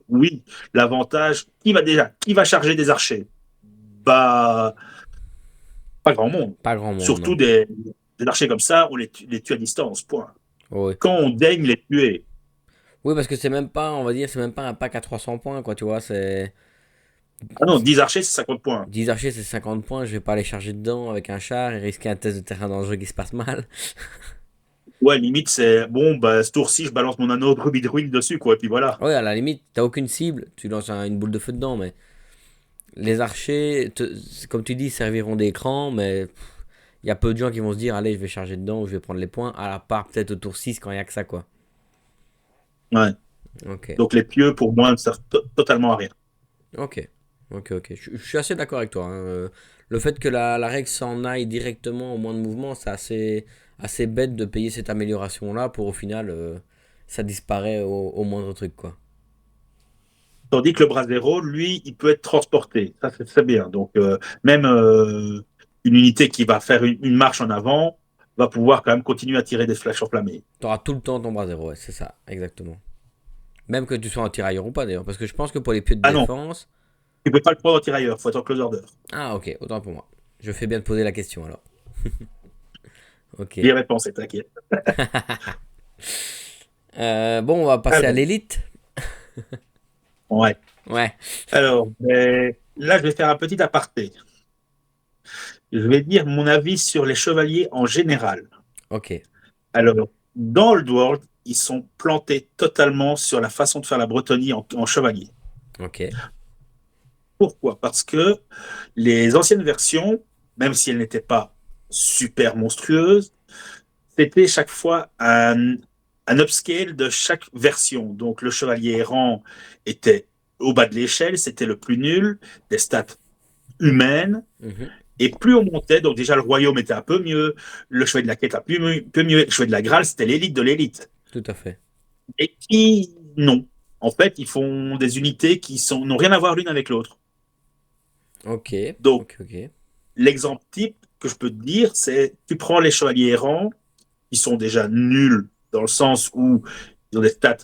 oui, l'avantage, qui va charger des archers? Bah, pas grand monde. Pas grand monde, Surtout non. des archers comme ça, on les tue à distance, point. Oui. Quand on daigne les tuer, Oui, parce que c'est même pas, on va dire, c'est même pas un pack à 300 points, quoi, tu vois. C'est ah non, 10 archers, c'est 50 points. 10 archers, c'est 50 points. Je vais pas aller charger dedans avec un char et risquer un test de terrain dangereux qui se passe mal. Ouais, limite, c'est bon, bah, ce tour-ci, je balance mon anneau de rubis de ruine dessus, quoi, et puis voilà. Oui, à la limite, t'as aucune cible, tu lances une boule de feu dedans, mais les archers, comme tu dis, serviront d'écran, mais il y a peu de gens qui vont se dire, allez, je vais charger dedans ou je vais prendre les points, à la part peut-être au tour 6 quand il y a que ça, quoi. Ouais. Ok, Donc les pieux, pour moi, ne servent totalement à rien. ok, ok. Je suis assez d'accord avec toi, hein. Le fait que la règle s'en aille directement au moins de mouvement, c'est assez bête de payer cette amélioration-là pour au final, ça disparaît au moindre truc, quoi. Tandis que le bras zéro, lui, il peut être transporté. Ça, c'est très bien. Donc, même une unité qui va faire une marche en avant va pouvoir quand même continuer à tirer des flèches enflammées. T'auras tout le temps ton bras zéro, ouais, c'est ça, exactement. Même que tu sois en tirailleur ou pas d'ailleurs, parce que je pense que pour les pieux de Ah non, défense. tu peux pas le prendre en tirailleur, il faut être en closer d'heure. Ah, ok, autant pour moi. Je fais bien de poser la question alors. Ok. J'y réponse, t'inquiète. Bon, on va passer à Alors, l'élite. ouais. Ouais, Alors, là, je vais faire un petit aparté. Je vais dire mon avis sur les chevaliers en général. ok, Alors, dans Old World, ils sont plantés totalement sur la façon de faire la Bretonnie en chevalier. ok. Pourquoi? Parce que les anciennes versions, même si elles n'étaient pas super monstrueuses, c'était chaque fois un upscale de chaque version. Donc le chevalier errant était au bas de l'échelle, c'était le plus nul, des stats humaines, Mhm, et plus on montait, donc déjà le royaume était un peu mieux, le chevalier de la quête un peu mieux, le chevalier de la Graal, c'était l'élite de l'élite. tout à fait. Et qui, non. En fait, ils font des unités qui n'ont rien à voir l'une avec l'autre. Ok, Donc, ok, ok. l'exemple type que je peux te dire, c'est tu prends les chevaliers errants, qui sont déjà nuls dans le sens où ils ont des stats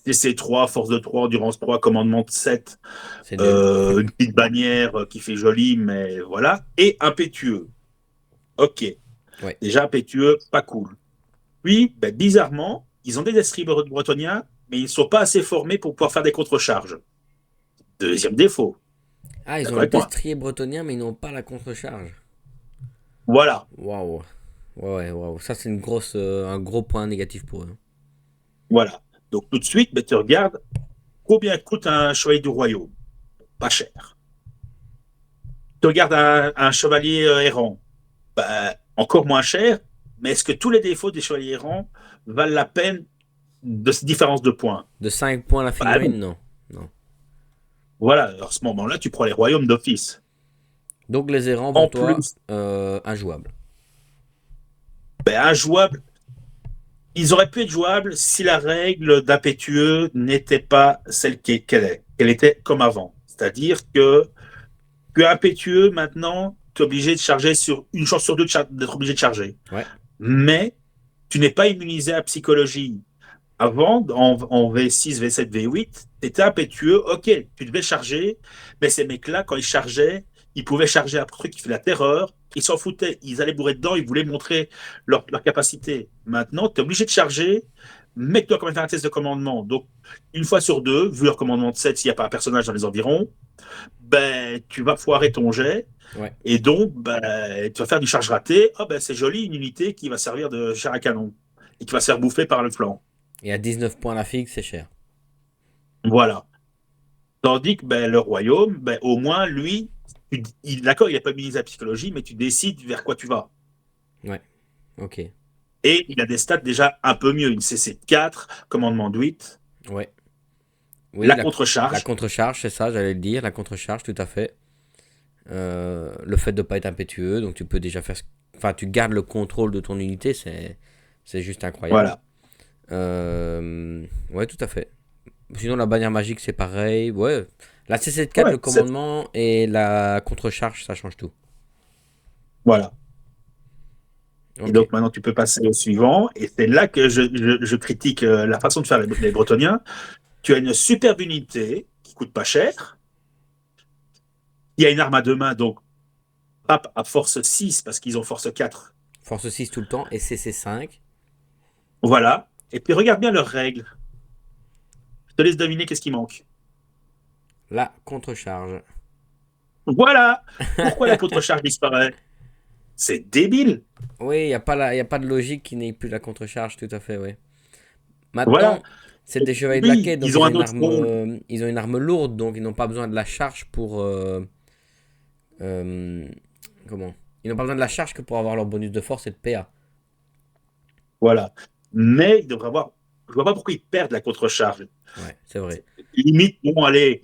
CC3, force de 3, endurance 3, commandement de 7, C'est nul. une petite bannière qui fait joli, mais voilà, et impétueux. Ok, Ouais. déjà impétueux, pas cool. Puis, ben, bizarrement, ils ont des esprits bretoniens, mais ils ne sont pas assez formés pour pouvoir faire des contre-charges. Deuxième défaut, Ah, ils ont d'accord le avec moi. destrier bretonien, mais ils n'ont pas la contre-charge. Voilà, Waouh. Ouais, waouh. Ça, c'est un gros point négatif pour eux, hein. voilà. Donc tout de suite, ben, tu regardes combien coûte un chevalier du royaume. Pas cher. Tu regardes un chevalier errant, bah, encore moins cher, mais est-ce que tous les défauts des chevaliers errants valent la peine de cette différence de points? De 5 points la Bah non. figurine, non. Non. Voilà, à ce moment-là, tu prends les royaumes d'office. Donc les errants pour En toi, plus, injouables. ben, injouable, ils auraient pu être jouables si la règle d'impétueux n'était pas celle qu'elle est, qu'elle était comme avant. C'est-à-dire que impétueux, maintenant, tu es obligé de charger sur une chance sur deux d'être obligé de charger. Ouais. Mais tu n'es pas immunisé à psychologie. Avant, en V6, V7, V8, tu étais impétueux, ok, tu devais charger, mais ces mecs-là, quand ils chargeaient, ils pouvaient charger un truc qui fait la terreur, ils s'en foutaient, ils allaient bourrer dedans, ils voulaient montrer leur capacité. Maintenant, tu es obligé de charger, mais tu dois quand même faire un test de commandement. Donc, une fois sur deux, vu leur commandement de 7, s'il n'y a pas un personnage dans les environs, ben, tu vas foirer ton jet, Ouais. et donc, ben, tu vas faire du charge raté. Ah ben, c'est joli, une unité qui va servir de chair à canon, et qui va se faire bouffer par le flanc. Et à 19 points la figue, c'est cher. Voilà. Tandis que ben, le royaume, ben, au moins, lui, d'accord, il n'a pas mis la psychologie, mais tu décides vers quoi tu vas. Ouais. Ok. Et il a des stats déjà un peu mieux. Une CC de 4, commandement de 8, Ouais. Oui, la la contre-charge. contre-charge, c'est ça, j'allais le dire. La contre-charge, tout à fait. Le fait de ne pas être impétueux, donc tu peux déjà faire. Enfin, tu gardes le contrôle de ton unité, c'est juste incroyable. Voilà. Ouais, tout à fait. Sinon, la bannière magique, c'est pareil. Ouais. La C74, Ouais, le commandement et la contre-charge, ça change tout. voilà. Et Ok. donc maintenant, tu peux passer au suivant. Et c'est là que je critique la façon de faire les Bretoniens. Tu as une superbe unité qui coûte pas cher. Il y a une arme à deux mains, donc frappe à force 6 parce qu'ils ont force 4. Force 6 tout le temps et CC5. Voilà. Et puis regarde bien leurs règles. Je te laisse deviner qu'est-ce qui manque. La contre-charge. Voilà pourquoi la contre-charge disparaît. C'est débile. Oui, y a pas de logique qui n'ait plus la contre-charge, tout à fait, oui. Voilà. Maintenant, c'est des chevaliers de la Oui, quête, donc ils ont un autre rôle. ils ont une arme lourde, donc ils n'ont pas besoin de la charge pour. Euh, comment? Ils n'ont pas besoin de la charge que pour avoir leur bonus de force et de PA. Voilà. Mais ils devraient avoir. Je vois pas pourquoi ils perdent la contre-charge. Ouais, c'est vrai. Limite, bon, allez,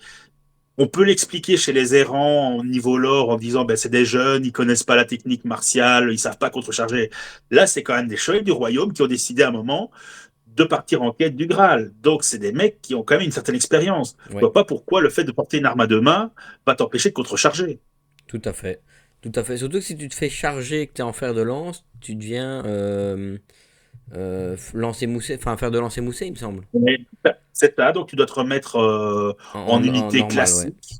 on peut l'expliquer chez les errants au niveau lore en disant ben, c'est des jeunes, ils connaissent pas la technique martiale, ils savent pas contrecharger. Là, c'est quand même des chevaliers du royaume qui ont décidé à un moment de partir en quête du Graal. Donc, c'est des mecs qui ont quand même une certaine expérience. Je Ouais, vois pas pourquoi le fait de porter une arme à deux mains va t'empêcher de contrecharger. tout à fait. Tout à fait. Surtout que si tu te fais charger et que tu es en fer de lance, tu deviens lancer moussé, enfin fer de lancer moussé, il me semble. Mais c'est ça, donc tu dois te remettre en En unité normal, ouais. classique.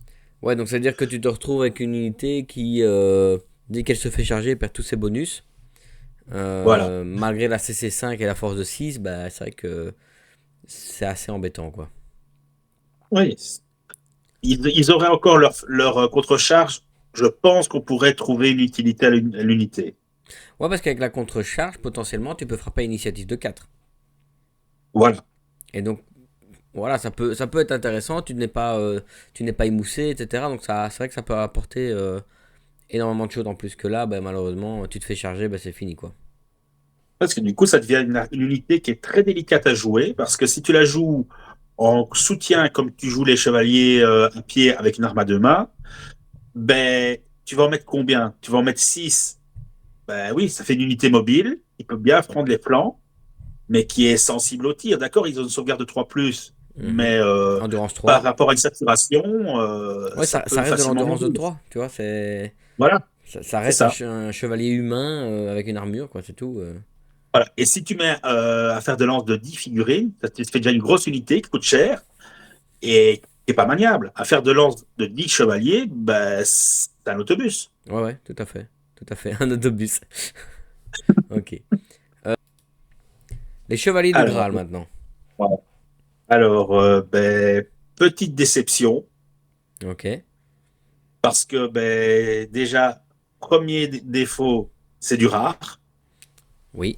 Ouais, donc ça veut dire que tu te retrouves avec une unité qui, dès qu'elle se fait charger, perd tous ses bonus. Voilà. Malgré la CC5 et la force de 6, bah, c'est vrai que c'est assez embêtant, quoi. Oui. Ils auraient encore leur contre-charge. Je pense qu'on pourrait trouver une utilité à l'unité. Ouais, parce qu'avec la contre-charge, potentiellement, tu peux frapper à initiative de 4. Voilà. Et donc, voilà, ça peut être intéressant. Tu n'es pas émoussé, etc. Donc, ça, c'est vrai que ça peut apporter énormément de choses en plus que là, bah, malheureusement, tu te fais charger, bah, c'est fini, quoi. Parce que du coup, ça devient une unité qui est très délicate à jouer. Parce que si tu la joues en soutien, comme tu joues les chevaliers à pied avec une arme à deux mains, ben, tu vas en mettre combien? Tu vas en mettre 6. Ben oui, ça fait une unité mobile. Il peut bien prendre les flancs, mais qui est sensible au tir. D'accord, ils ont une sauvegarde de 3+, Mhm. mais Endurance par 3. rapport à une saturation, Ouais, ça ça peut reste de facilement l'endurance de nuire. 3, tu vois, Voilà, ça c'est reste ça. un chevalier humain avec une armure, quoi, c'est tout. Voilà. Et si tu mets à faire de lance de 10 figurines, ça te fait déjà une grosse unité qui coûte cher et qui n'est pas maniable. À faire de lance de 10 chevaliers, ben, c'est un autobus. Ouais, ouais, tout à fait. Tout à fait, un autobus. Ok. Les chevaliers du Alors, Graal maintenant. voilà. Alors ben, petite déception, Ok. parce que ben, déjà, premier défaut, c'est du rare. Oui.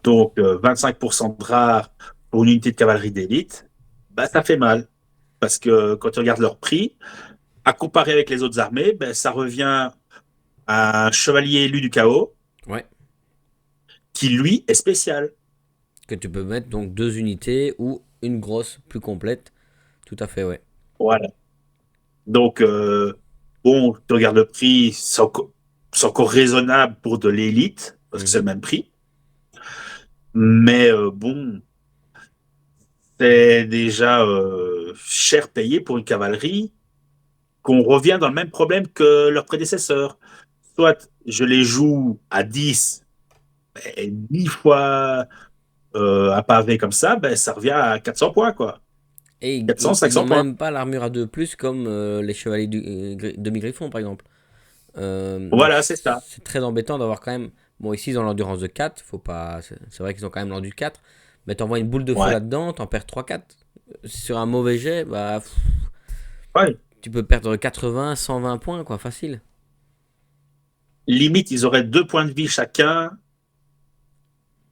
Donc 25% de rare pour une unité de cavalerie d'élite, ben, ça fait mal. Parce que quand tu regardes leur prix, à comparer avec les autres armées, ben, ça revient à un chevalier élu du chaos, Ouais. qui lui est spécial. Que tu peux mettre donc deux unités ou une grosse plus complète. Tout à fait, ouais. Voilà. Donc, bon, tu regardes le prix, c'est encore raisonnable pour de l'élite, parce que c'est le Mhm. même prix. Mais bon, c'est déjà cher payé pour une cavalerie, qu'on revient dans le même problème que leurs prédécesseurs. Soit je les joue à 10, et 10 fois un pavé comme ça, ben, ça revient à 400 points, quoi. Et 400, ils 500 n'ont points. même pas l'armure à 2 plus comme les chevaliers demi-griffon par exemple. Donc Voilà, c'est ça. c'est très embêtant d'avoir quand même. Bon, ici ils ont l'endurance de 4, faut pas. C'est vrai qu'ils ont quand même l'endurance de 4, mais t'envoies une boule de feu Ouais. là-dedans, t'en perds 3-4. Sur un mauvais jet, bah, Ouais. tu peux perdre 80, 120 points, quoi, facile. Limite, ils auraient 2 points de vie chacun,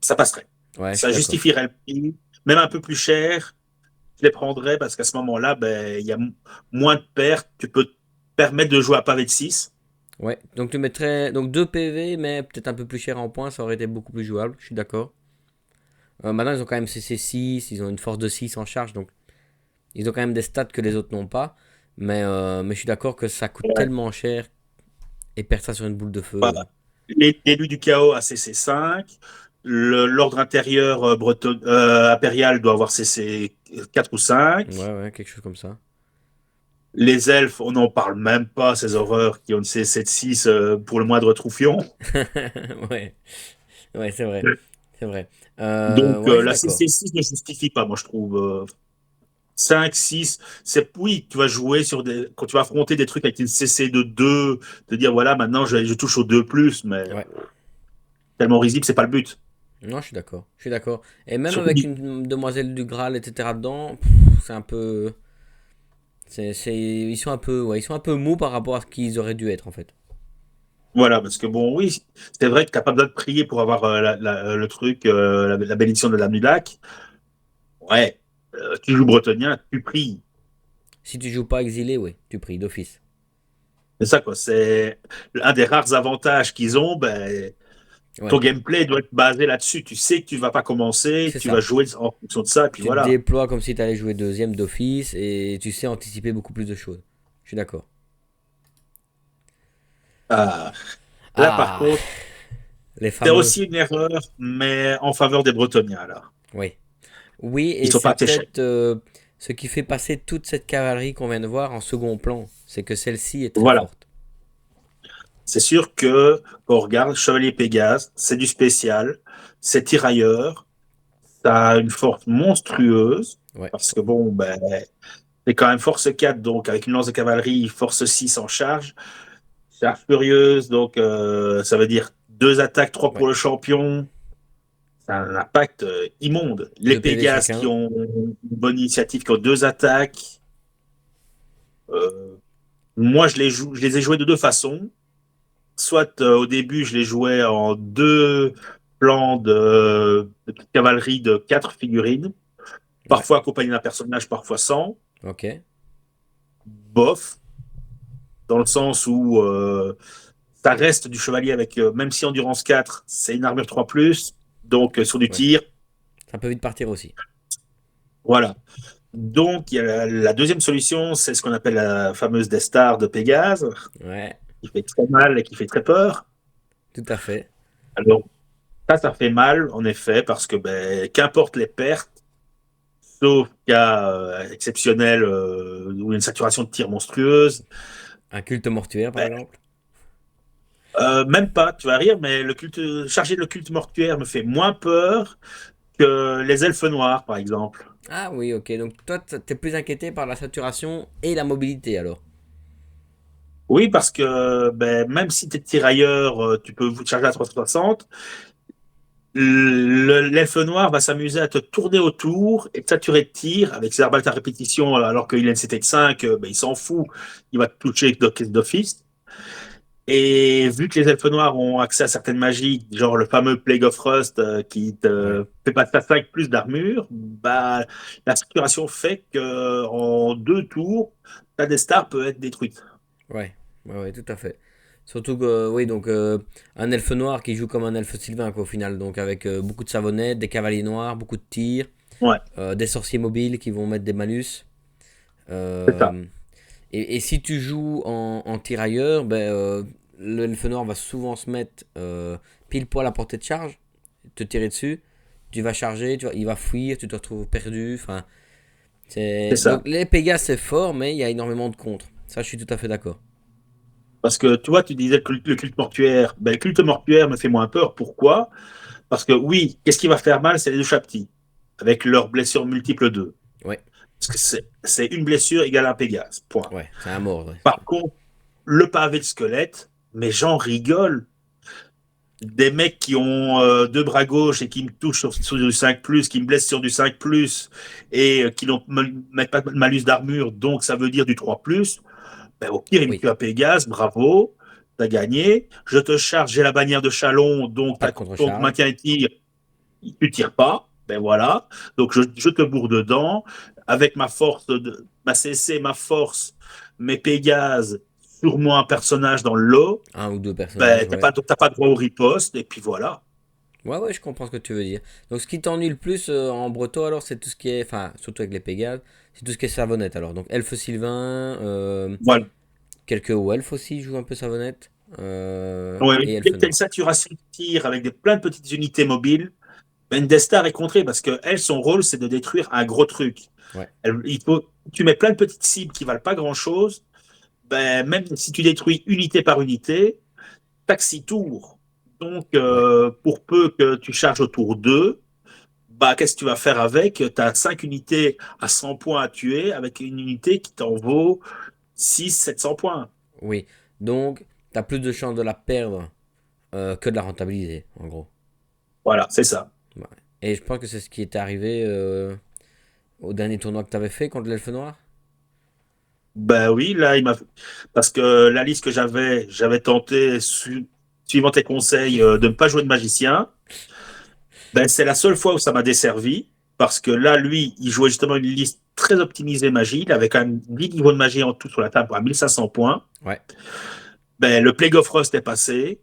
ça passerait. Ouais, je suis Ça d'accord. justifierait le prix, même un peu plus cher. Je les prendrais parce qu'à ce moment-là, ben, il y a moins de pertes. Tu peux te permettre de jouer à pavé de 6. Ouais, donc tu mettrais donc 2 PV, mais peut-être un peu plus cher en points, ça aurait été beaucoup plus jouable, je suis d'accord. Maintenant, ils ont quand même CC6, ils ont une force de 6 en charge, donc ils ont quand même des stats que les autres n'ont pas. Mais je suis d'accord que ça coûte Ouais. tellement cher et perdre ça sur une boule de feu. Voilà. L'élu du chaos a CC5. L'ordre intérieur impérial doit avoir CC 4 ou Ouais, 5. ouais, quelque chose comme ça. Les elfes, on n'en parle même pas, ces horreurs qui ont une CC de 6 pour le moindre troufion. Ouais, ouais, c'est vrai. C'est vrai. Donc Ouais, je suis la d'accord. CC6 ne justifie pas, moi je trouve. 5, 6, c'est oui, tu vas jouer sur des. Quand tu vas affronter des trucs avec une CC de 2, te dire voilà, maintenant je touche au 2, mais Ouais. tellement risible, c'est pas le but. Non, je suis d'accord. Je suis d'accord. Et même Surtout, avec une demoiselle du Graal, etc. dedans, c'est un peu. Ils sont un peu, ouais, ils sont un peu mous par rapport à ce qu'ils auraient dû être en fait. voilà, parce que bon, oui, c'est vrai que tu n'as pas besoin de prier pour avoir le truc, la bénédiction de l'âme du lac. Ouais, tu joues bretonien, tu pries. Si tu joues pas exilé, ouais, tu pries d'office. C'est ça, quoi. C'est un des rares avantages qu'ils ont. Ben, ton Ouais, gameplay doit être basé là-dessus. Tu sais que tu vas pas commencer, c'est tu vas ça. jouer en fonction de ça, et puis Tu te voilà. déploies comme si tu allais jouer deuxième d'office et tu sais anticiper beaucoup plus de choses. Je suis d'accord. Ah, là, par Ah, contre, les c'est fameux. aussi une erreur, mais en faveur des Bretoniens, là. Oui. Oui, Ils et sont c'est pas assez chers. peut-être ce qui fait passer toute cette cavalerie qu'on vient de voir en second plan. C'est que celle-ci est très Voilà. forte. C'est sûr que quand on regarde Chevalier Pégase, c'est du spécial, c'est tirailleur, ça a une force monstrueuse, Ouais, parce que bon, ben, c'est quand même force 4, donc avec une lance de cavalerie, force 6 en charge, charge furieuse, donc ça veut dire 2 attaques, 3 ouais. pour le champion, c'est un impact immonde. Les 2 PV Pégases qui chacun. ont une bonne initiative, qui ont 2 attaques, euh, moi je les ai joués de 2 façons. Soit au début, je les jouais en 2 plans de petite cavalerie de 4 figurines, Ouais, parfois accompagné d'un personnage, parfois sans. ok. Bof, dans le sens où ça reste du chevalier avec, même si endurance 4, c'est une armure 3+, donc sur du Ouais. tir, Ça peut vite partir aussi. voilà. Donc il y a la deuxième solution, c'est ce qu'on appelle la fameuse Death Star de Pégase, Ouais, qui fait très mal et qui fait très peur. tout à fait. Alors ça fait mal, en effet, parce que ben, qu'importe les pertes, sauf cas exceptionnel où il y a une saturation de tir monstrueuse. Un culte mortuaire, par Ben, exemple. même pas, tu vas rire, mais le culte chargé de le culte mortuaire me fait moins peur que les elfes noirs, par exemple. Ah oui, ok. Donc toi, t'es plus inquiété par la saturation et la mobilité, alors. Oui, parce que ben, même si tu es tirailleur, tu peux vous charger à 360. L'elfe noir va s'amuser à te tourner autour et te saturer de tir avec ses arbalètes à répétition, alors qu'il a une CT de 5, ben, il s'en fout, il va te toucher d'office. Et vu que les elfes noirs ont accès à certaines magies, genre le fameux Plague of Rust qui Ouais, te fait passer à 5 plus d'armure, bah, la structuration fait que en 2 tours, ta Death Star peut être détruite. ouais, ouais, ouais, tout à fait. Surtout que, oui, donc un elfe noir qui joue comme un elfe sylvain, quoi, au final. Donc avec beaucoup de savonnettes, des cavaliers noirs, beaucoup de tirs, Ouais, des sorciers mobiles qui vont mettre des malus. c'est ça. Euh, et si tu joues en tirailleur, ben, l'elfe noir va souvent se mettre pile poil à portée de charge, te tirer dessus. Tu vas charger, il va fuir, tu te retrouves perdu. Enfin, C'est donc ça. les Pégases c'est fort, mais il y a énormément de contre. Ça, je suis tout à fait d'accord. Parce que tu vois, tu disais le culte mortuaire. Ben, le culte mortuaire me fait moins peur. Pourquoi? Parce que oui, qu'est-ce qui va faire mal? C'est les deux chaptis, avec leurs blessures multiples d'eux. Ouais, Parce que c'est une blessure égale un Pégase. Point. ouais, c'est un mort. Ouais. Par contre, le pavé de squelette, mais j'en rigole. Des mecs qui ont deux bras gauche et qui me touchent sur du 5+, qui me blessent sur du 5+, et qui n'ont mettent pas de malus d'armure, donc ça veut dire du 3+, ben, au pire, il me Oui, tue à Pégase, bravo, t'as gagné. Je te charge, j'ai la bannière de Chalon, donc pas de ton contre-charge. maintien et tir, tu tires pas, ben voilà. Donc je te bourre dedans, avec ma force, ma CC, ma force, mes Pégases, sur moi un personnage dans le lot, Un ou deux ben personnages, ouais. t'as pas droit au riposte, et puis voilà. Ouais, ouais, je comprends ce que tu veux dire. Donc, ce qui t'ennuie le plus en breton, alors, c'est tout ce qui est. Enfin, surtout avec les Pégases, c'est tout ce qui est savonnette, alors. Donc, elfe sylvain, Voilà. quelques elfes aussi jouent un peu savonnette. Ouais, Et dès elfe que tu as une noir. saturation de tir avec plein de petites unités mobiles, ben Destar est contrée parce que elle, son rôle, c'est de détruire un gros truc. Ouais, Tu mets plein de petites cibles qui valent pas grand-chose, ben, même si tu détruis unité par unité, t'as que 6 tours. Donc, ouais. pour peu que tu charges au tour 2, bah, qu'est-ce que tu vas faire avec? Tu as 5 unités à 100 points à tuer avec une unité qui t'en vaut 600-700 points. Oui. Donc, t'as plus de chances de la perdre que de la rentabiliser, en gros. Voilà, c'est ça. Ouais. Et je pense que c'est ce qui était arrivé au dernier tournoi que t'avais fait contre l'elfe noir. Ben oui, là, il m'a parce que la liste que j'avais tenté, suivant tes conseils, de ne pas jouer de magicien. Ben, c'est la seule fois où ça m'a desservi, parce que là, lui, il jouait justement une liste très optimisée magie. Il avait quand même 10 niveaux de magie en tout sur la table à 1500 points. Ouais. Ben, le Plague of Frost est passé,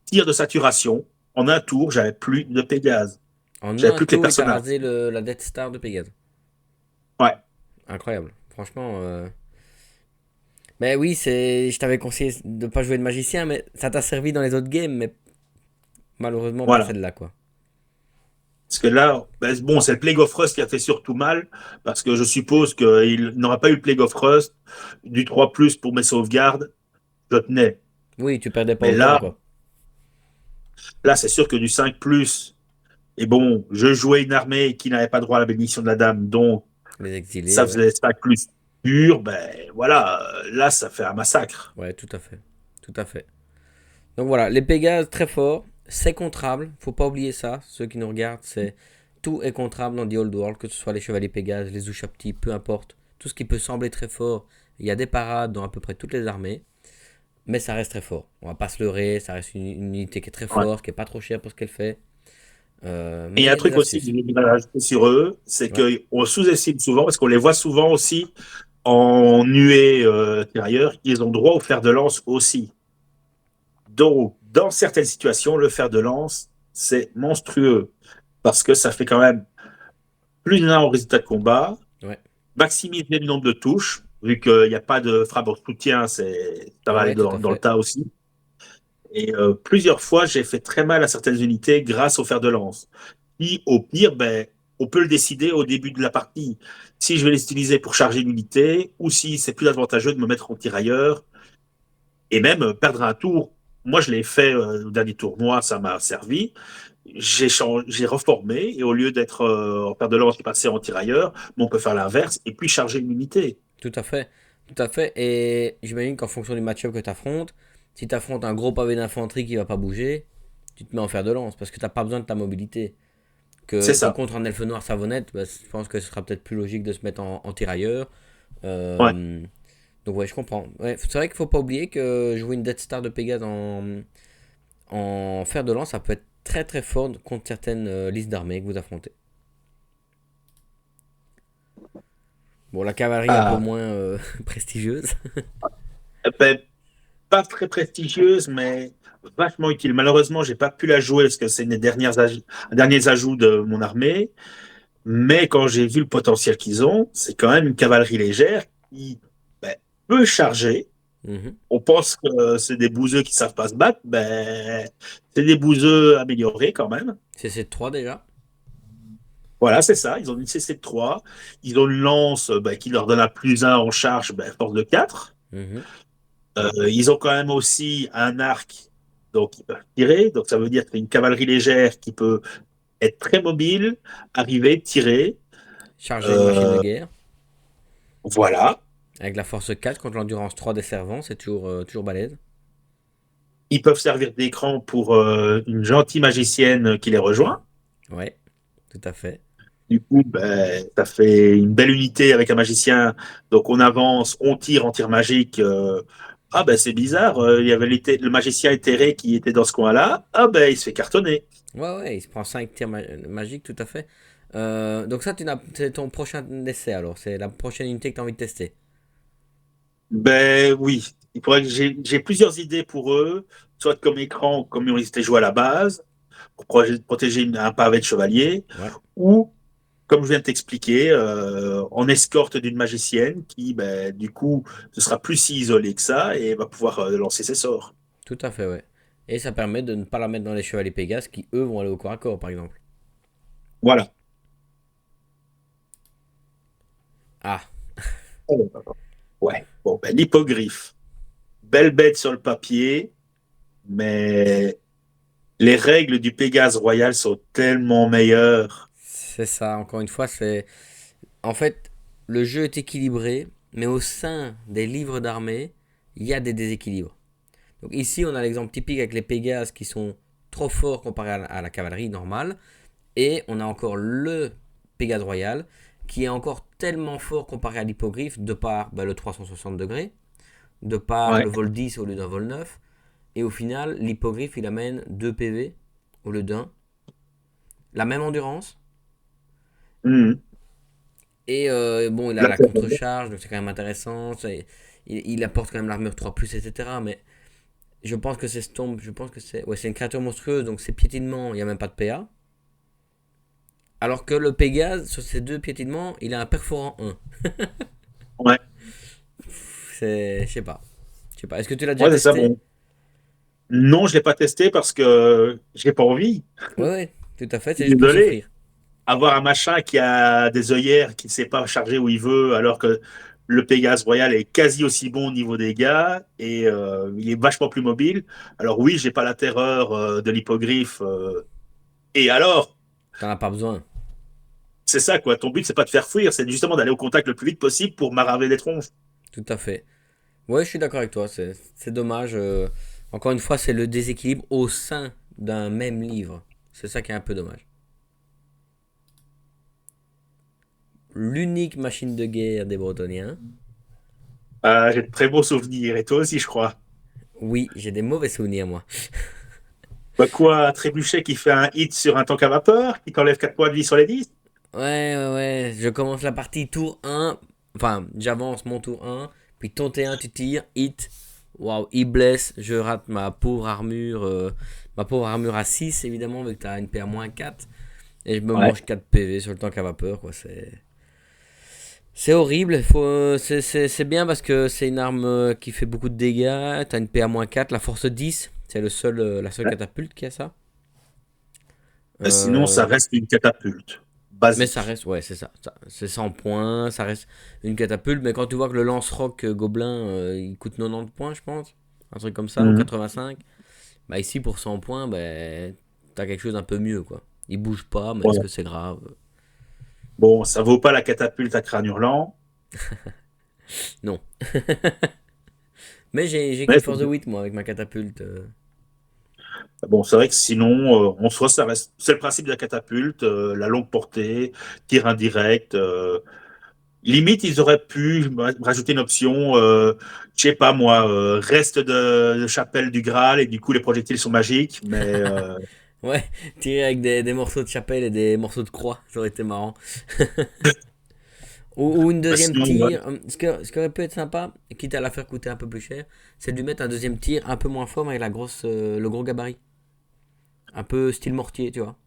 tir de saturation. En un tour, j'avais plus de Pégase. En J'avais un plus que les tour, il t'a personnages. rasé la Death Star de Pégase. Ouais, Incroyable. Franchement. Mais oui, je t'avais conseillé de pas jouer de magicien, mais ça t'a servi dans les autres games, mais malheureusement pas voilà. celle-là, quoi. Parce que là, ben, bon, c'est le Plague of Rust qui a fait surtout mal, parce que je suppose qu'il n'aurait pas eu le Plague of Rust du 3+ pour mes sauvegardes, je tenais. Oui, tu perdais pas Mais autant, là, quoi. là, c'est sûr que du 5+, et bon, je jouais une armée qui n'avait pas droit à la bénédiction de la dame, donc Les exilés, ça ouais. faisait 5+ pur, ben voilà, là, ça fait un massacre. Ouais, tout à fait. Tout à fait. Donc voilà, les Pégases, très forts. C'est contrable, faut pas oublier ça. Ceux qui nous regardent, c'est tout est contrable dans The Old World, que ce soit les Chevaliers Pégases, les Ushapti, peu importe. Tout ce qui peut sembler très fort, il y a des parades dans à peu près toutes les armées, mais ça reste très fort. On va pas se leurrer, ça reste une unité qui est très Ouais. forte, qui est pas trop chère pour ce qu'elle fait. Et il Mais y il a y un a des truc aussi que astuces. je voudrais rajouter sur eux, c'est Ouais, qu'on sous-estime souvent, parce qu'on les voit souvent aussi en nuée intérieure, ils ont droit au fer de lance aussi. Donc, dans certaines situations, le fer de lance, c'est monstrueux, parce que ça fait quand même plus d'un au résultat de combat, ouais, maximiser le nombre de touches, vu qu'il n'y a pas de frappe en soutien, ça va aller ouais, tout à dans le fait. tas aussi. Et plusieurs fois, j'ai fait très mal à certaines unités grâce au fer de lance. Puis, au pire, ben, on peut le décider au début de la partie. Si je vais les utiliser pour charger une unité, ou si c'est plus avantageux de me mettre en tirailleur, et même perdre un tour. Moi, je l'ai fait au dernier tournoi, ça m'a servi. J'ai reformé, et au lieu d'être en fer de lance et passer en tirailleur, on peut faire l'inverse, et puis charger une unité. Tout à fait. Tout à fait. Et j'imagine qu'en fonction du match-up que tu affrontes, si tu affrontes un gros pavé d'infanterie qui va pas bouger, tu te mets en fer de lance parce que t'as pas besoin de ta mobilité. C'est Que ça. contre un elfe noir savonnette, bah, je pense que ce sera peut-être plus logique de se mettre en tirailleur. Ouais. Euh, donc ouais, je comprends. Ouais, c'est vrai qu'il faut pas oublier que jouer une Death Star de Pégase en fer de lance, ça peut être très très fort contre certaines listes d'armées que vous affrontez. Bon, la cavalerie un peu Ah, moins prestigieuse. ben, pas très prestigieuse, mais vachement utile. Malheureusement, j'ai pas pu la jouer parce que c'est une des derniers ajouts de mon armée. Mais quand j'ai vu le potentiel qu'ils ont, c'est quand même une cavalerie légère qui ben, peut charger. Mhm. On pense que c'est des bouseux qui savent pas se battre, ben c'est des bouseux améliorés quand même. C'est C3 déjà. Voilà, c'est ça. Ils ont une CC3, ils ont une lance ben, qui leur donne un +1 en charge, ben, force de 4. Mhm. Ils ont quand même aussi un arc, donc ils peuvent tirer. Donc ça veut dire que c'est une cavalerie légère qui peut être très mobile, arriver, tirer. Charger une machine de Euh, guerre. voilà. Avec la force 4 contre l'endurance 3 des servants, c'est toujours balèze. Ils peuvent servir d'écran pour une gentille magicienne qui les rejoint. Ouais, tout à fait. Du coup, ben, ça fait une belle unité avec un magicien. Donc on avance, on tire en tir magique. Ah ben c'est bizarre, il y avait le magicien éthéré qui était dans ce coin-là. Ah ben il se fait cartonner. Ouais, ouais, il se prend 5 tirs magiques, tout à fait. Donc ça, c'est ton prochain essai alors. C'est la prochaine unité que tu as envie de tester. Ben oui, il pourrait que j'ai plusieurs idées pour eux, soit comme écran, comme ils étaient joués à la base, pour protéger un pavé de chevalier, Ouais, ou comme je viens de t'expliquer, en escorte d'une magicienne qui, ben, du coup, ne sera plus si isolée que ça et va pouvoir lancer ses sorts. tout à fait, ouais. Et ça permet de ne pas la mettre dans les chevaliers Pégases qui, eux, vont aller au corps à corps, par exemple. Voilà. Ah, Ouais. Bon, ben, l'hippogriffe. Belle bête sur le papier, mais les règles du Pégase royal sont tellement meilleures. c'est ça, encore une fois, c'est... En fait, le jeu est équilibré, mais au sein des livres d'armée, il y a des déséquilibres. Donc ici, on a l'exemple typique avec les Pégases qui sont trop forts comparé à la cavalerie normale. Et on a encore le Pégase Royal qui est encore tellement fort comparé à l'hippogriffe de par le 360 degrés, de par Ouais. le vol 10 au lieu d'un vol 9. Et au final, l'hippogriffe il amène 2 PV au lieu d'un. La même endurance. Mhm. Et bon, il a Là, la contre-charge, donc c'est quand même intéressant. Il apporte quand même l'armure 3, etc. Mais je pense que c'est Stomp, je pense que c'est. Ouais, c'est une créature monstrueuse, donc c'est piétinement, il n'y a même pas de PA. Alors que le Pégase, sur ces deux piétinements, il a un perforant 1. ouais. C'est. Je sais pas. Je sais pas. Est-ce que tu l'as déjà Ouais, c'est ça. testé? Bon. Non, je l'ai pas testé parce que j'ai pas envie. Ouais, ouais, tout à fait, Je c'est suis juste pour désolé. souffrir. Avoir un machin qui a des œillères, qui ne sait pas charger où il veut, alors que le Pégase Royal est quasi aussi bon au niveau des dégâts et il est vachement plus mobile. Alors oui, j'ai pas la terreur de l'hippogriffe. Et alors, T'en as pas besoin. c'est ça quoi. Ton but c'est pas de faire fuir, c'est justement d'aller au contact le plus vite possible pour maraver les tronches. Tout à fait. Ouais, je suis d'accord avec toi. C'est dommage. Encore une fois, c'est le déséquilibre au sein d'un même livre. C'est ça qui est un peu dommage. L'unique machine de guerre des Bretoniens. J'ai de très beaux souvenirs et toi aussi, je crois. Oui, j'ai des mauvais souvenirs, moi. Bah quoi, Trébuchet qui fait un hit sur un tank à vapeur, qui t'enlève 4 points de vie sur les 10. Ouais, ouais, ouais. Je commence la partie tour un. Enfin, j'avance mon tour un. Puis ton T1, tu tires. Hit. Waouh, il blesse. Je rate ma pauvre armure. Ma pauvre armure à 6 évidemment, vu que t'as une PA -4. Et je me Ouais. mange 4 PV sur le tank à vapeur, quoi. C'est horrible. C'est bien parce que c'est une arme qui fait beaucoup de dégâts. T'as une PA -4. La force 10. C'est la seule Ouais. catapulte qui a ça. Sinon, ça Euh, reste une catapulte. Mais ça Basique. reste, ouais, c'est ça. C'est 100 points, ça reste une catapulte. Mais quand tu vois que le lance-roc gobelin, il coûte 90 points, je pense. Un truc comme ça, ou Mhm. 85. Bah ici, pour 100 points, bah, t'as quelque chose d'un peu mieux, quoi. Il bouge pas, mais est-ce Ouais. que c'est grave? Bon, ça vaut pas la catapulte à crâne hurlant, Non. Mais j'ai mais qu'une force de 8, moi, avec ma catapulte. bon, c'est vrai que sinon, en soi, ça reste. C'est le principe de la catapulte, la longue portée, tir indirect. Limite, ils auraient pu rajouter une option, je sais pas moi, reste de chapelle du Graal et du coup les projectiles sont magiques, mais Ouais, tirer avec des morceaux de chapelle et des morceaux de croix, ça aurait été marrant. Ou une deuxième Sinon, ouais. tir. Ce qui aurait pu être sympa, quitte à la faire coûter un peu plus cher, c'est de lui mettre un deuxième tir un peu moins fort, mais avec le gros gabarit. Un peu style mortier, tu vois.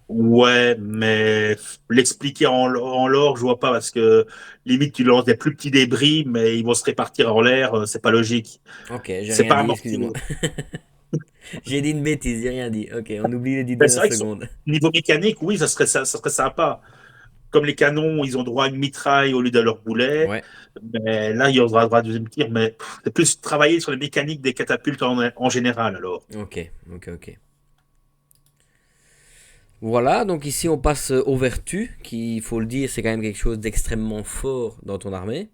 Ouais, mais l'expliquer en l'or, je vois pas parce que limite tu lances des plus petits débris, mais ils vont se répartir en l'air, c'est pas logique. Ok, j'ai C'est rien pas un dit, mortier. excusez-moi. J'ai dit une bêtise, j'ai rien dit. Ok, on oublie les dix Mais c'est dernières vrai que secondes. niveau mécanique, oui, ça serait sympa. Comme les canons, ils ont droit à une mitraille au lieu de leur boulet. Ouais, Mais là, il y aura droit à deuxième tir. Mais c'est plus travailler sur les mécaniques des catapultes en général, alors. ok, ok. Voilà, donc ici on passe aux vertus, qui, il faut le dire, c'est quand même quelque chose d'extrêmement fort dans ton armée.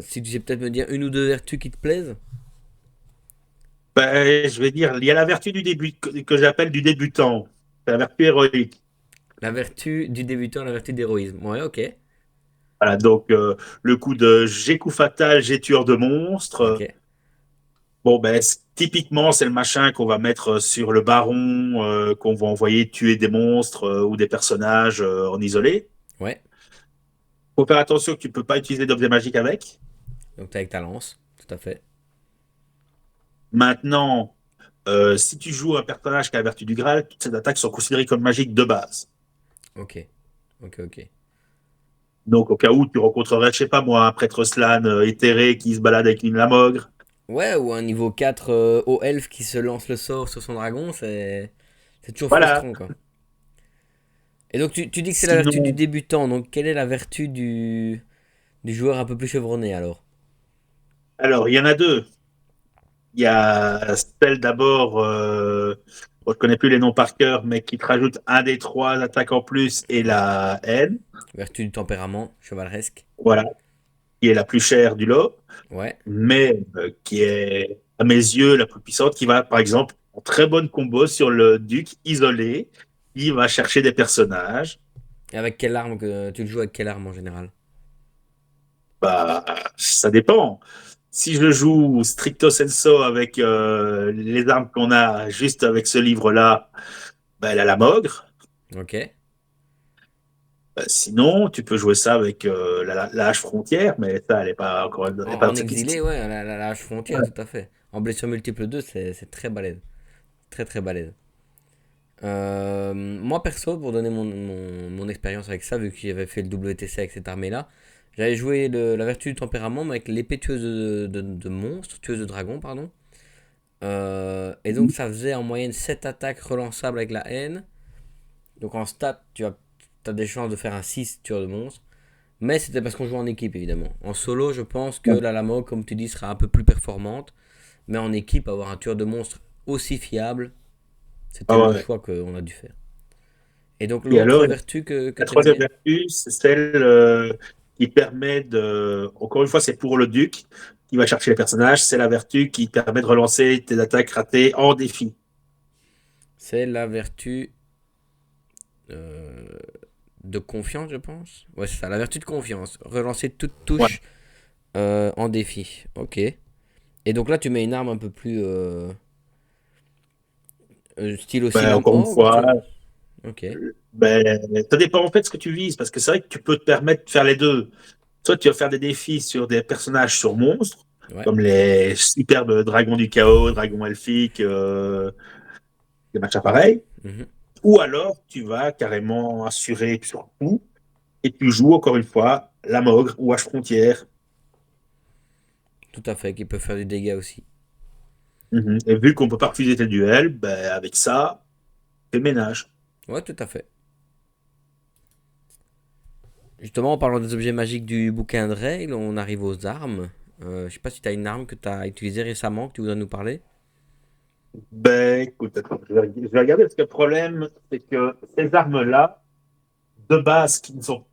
Si tu sais peut-être me dire une ou deux vertus qui te plaisent. Ben, je vais dire, il y a la vertu du début, que j'appelle du débutant. C'est la vertu héroïque. La vertu du débutant, la vertu d'héroïsme. Ouais, ok. Voilà, donc le coup de j'ai coup fatal, j'ai tueur de Ok. monstres. Bon, ben, typiquement, c'est le machin qu'on va mettre sur le baron, qu'on va envoyer tuer des monstres ou des personnages en isolé. Ouais. Faut faire attention que tu peux pas utiliser d'objets magiques avec. Donc t'es avec ta lance. Tout à fait. Maintenant, si tu joues un personnage qui a la vertu du Graal, toutes ces attaques sont considérées comme magiques de base. Ok. Ok. Donc, au cas où tu rencontrerais, je sais pas moi, un prêtre Slan éthéré qui se balade avec une lamogre. Ouais, ou un niveau 4 au elfe qui se lance le sort sur son dragon, c'est toujours Voilà. frustrant, quoi. Et donc tu dis que c'est la vertu du Sinon, débutant, donc quelle est la vertu du joueur un peu plus chevronné alors? alors, il y en a deux. Il y a celle d'abord, bon, je connais plus les noms par cœur, mais qui te rajoute un des trois attaques en plus et Ouais. la haine. Vertu du tempérament, chevaleresque. Voilà. Qui est la plus chère du lot, Ouais. mais qui est, à mes yeux, la plus puissante, qui va, par exemple, en très bonne combo sur le duc isolé, qui va chercher des personnages. Et avec quelle arme que tu le joues avec quelle arme en général? Bah, ça dépend. Si je joue stricto sensu avec les armes qu'on a juste avec ce livre-là, bah, elle a la mogre. Ok. Sinon, tu peux jouer ça avec la hache frontière, mais ça, elle est pas En très exilé, puissante. ouais, la hache frontière, tout à fait. En blessure multiple 2, c'est très balèze. Très balèze. Moi perso, pour donner mon expérience avec ça, vu que j'avais fait le WTC avec cette armée-là, j'avais joué la vertu du tempérament mais avec l'épée tueuse de monstres, tueuse de dragons, pardon. Et donc ça faisait en moyenne 7 attaques relançables avec la haine. Donc en stat, as des chances de faire un 6 tueur de monstres. Mais c'était parce qu'on joue en équipe évidemment. En solo, je pense que Ouais. la Lamo, comme tu dis, sera un peu plus performante. Mais en équipe, avoir un tueur de monstres aussi fiable, c'était Ah le ouais. choix qu'on a dû faire. Et donc Et alors, l'autre vertu que la tu aimais troisième bien. vertu, c'est celle qui permet de... Encore une fois, c'est pour le duc qui va chercher les personnages. C'est la vertu qui permet de relancer tes attaques ratées en défi. C'est la vertu euh, de confiance, je pense. Ouais, c'est ça, la vertu de confiance. Relancer toute Ouais. touche en défi. Ok. Et donc là, tu mets une arme un peu plus style aussi Ben, lame encore une ogre ou fois, Ok. ben, ça dépend en fait de ce que tu vises, parce que c'est vrai que tu peux te permettre de faire les deux. Soit tu vas faire des défis sur des personnages sur monstres, Ouais. comme les superbes dragons du chaos, dragons elfiques, des matchs pareils. Mhm. Ou alors tu vas carrément assurer sur tout et tu joues encore une fois la mogre ou H frontière. Tout à fait, qui peut faire du dégât aussi. Mhm. Et vu qu'on peut pas refuser tes duels, ben, avec ça, c'est le ménage. Ouais, tout à fait. Justement, en parlant des objets magiques du bouquin de règles, on arrive aux armes. Je sais pas si tu as une arme que tu as utilisée récemment, que tu voudrais nous parler. Ben écoute, attends, je vais regarder parce que le problème, c'est que ces armes-là, de base, qui ne sont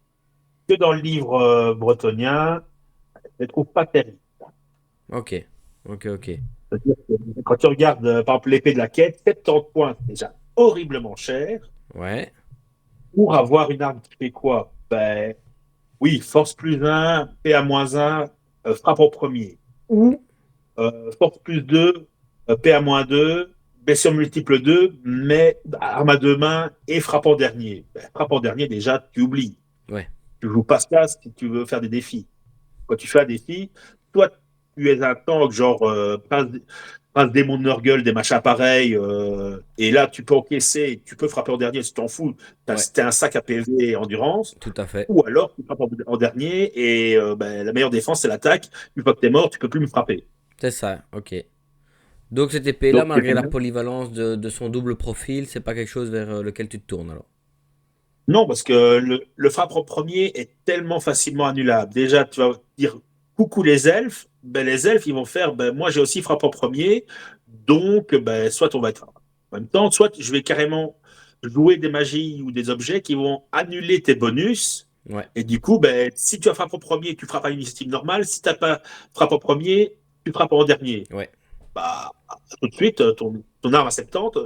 que dans le livre bretonien, je ne les trouve pas terribles. Ok. Ok. C'est-à-dire que quand tu regardes, par exemple, l'épée de la quête, 70 points, c'est déjà horriblement cher. Ouais. Pour avoir une arme qui fait quoi? Ben, oui, force plus un, PA-1, frappe en premier. Ou force plus 2, PA-2, blessure multiple 2, mais arme à deux mains et frappe en dernier. Ben, frappe en dernier, déjà, tu oublies. Ouais. Tu joues pas ça si tu veux faire des défis. Quand tu fais un défi, toi, tu es un tank, genre prince démon de Nurgle, des machins pareils, et là, tu peux encaisser, tu peux frapper en dernier si tu t'en fous. Ouais, T'as un sac à PV et endurance. tout à fait. Ou alors, tu frappes en dernier, et ben, la meilleure défense, c'est l'attaque. Une fois que t'es mort, tu peux plus me frapper. C'est ça, ok. Donc cette épée-là, Donc, c'est malgré pas la mal. polyvalence de son double profil, c'est pas quelque chose vers lequel tu te tournes alors. Non, parce que le frappe en premier est tellement facilement annulable. Déjà, tu vas dire coucou les elfes. Ben, les elfes, ils vont faire ben, moi, j'ai aussi frappe en premier. Donc, ben, soit on va être en même temps, soit je vais carrément jouer des magies ou des objets qui vont annuler tes bonus. Ouais, Et du coup, ben, si tu as frappe en premier, tu frappes à une initiative normale. Si tu n'as pas frappe en premier, tu frappes en dernier. ouais. Bah, tout de suite, ton arme à 70,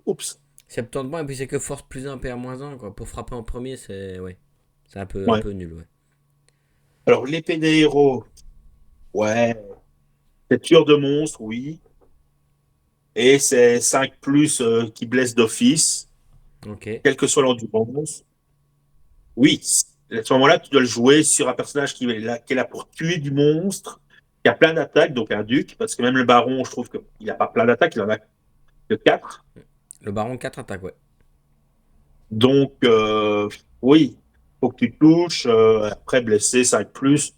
oups. 70 points, et puis c'est que force plus 1, PA moins 1, quoi. Pour frapper en premier, c'est ouais. C'est un Ouais. peu nul, ouais. Alors, l'épée des héros, ouais. C'est tueur de monstres, oui. Et c'est 5 plus qui blesse d'office, Ok. quelle que soit l'endurance. Oui, à ce moment-là, tu dois le jouer sur un personnage qui est là pour tuer du monstre, qui a plein d'attaques, donc un duc, parce que même le baron, je trouve qu'il n'a pas plein d'attaques, il en a que 4. Le baron 4 attaques, ouais. Donc, oui, faut que tu touches, après blessé 5 plus.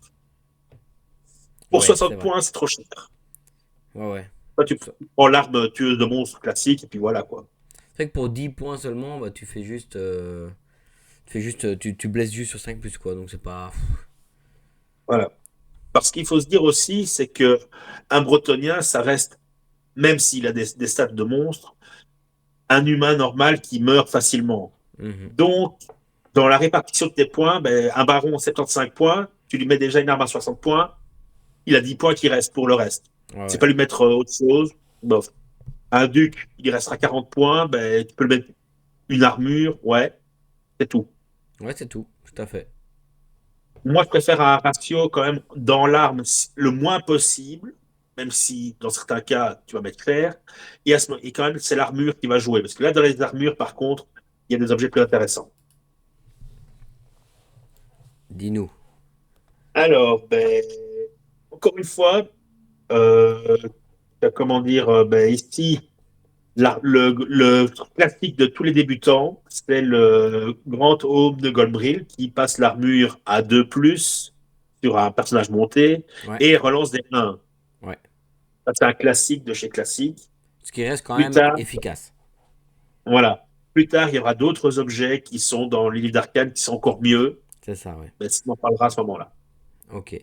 Pour Ouais, c'est 60 vrai. points, c'est trop cher. Ouais, ouais. Toi, tu Ça- prends l'arme tueuse de monstres classique, et puis voilà, quoi. C'est vrai que pour 10 points seulement, bah, tu fais juste. Tu blesses juste sur 5 plus, quoi. Donc c'est pas. Voilà. Parce qu'il faut se dire aussi, c'est que un Bretonien, ça reste, même s'il a des stats de monstre, un humain normal qui meurt facilement. Mhm. Donc, dans la répartition de tes points, ben, un baron 75 points, tu lui mets déjà une arme à 60 points, il a 10 points qui restent pour le reste. Ouais, C'est ouais. pas lui mettre autre chose. Bof. Un duc, il restera 40 points, ben, tu peux le mettre une armure, ouais, c'est tout. Ouais, c'est tout. Tout à fait. Moi, je préfère un ratio quand même dans l'arme le moins possible, même si dans certains cas, tu vas mettre clair. Et quand même, c'est l'armure qui va jouer. Parce que là, dans les armures, par contre, il y a des objets plus intéressants. Dis-nous. Alors, ben, encore une fois, comment dire, ben, ici, le classique de tous les débutants, c'est le Grand Home de Goldbril qui passe l'armure à 2 plus sur un personnage monté Ouais, et relance des 1. ouais. Ça, c'est un classique de chez classique. Ce qui reste quand Plus même tard, efficace. voilà. Plus tard, il y aura d'autres objets qui sont dans les livres d'arcane qui sont encore mieux. C'est ça, ouais. Mais on en parlera à ce moment-là. Ok.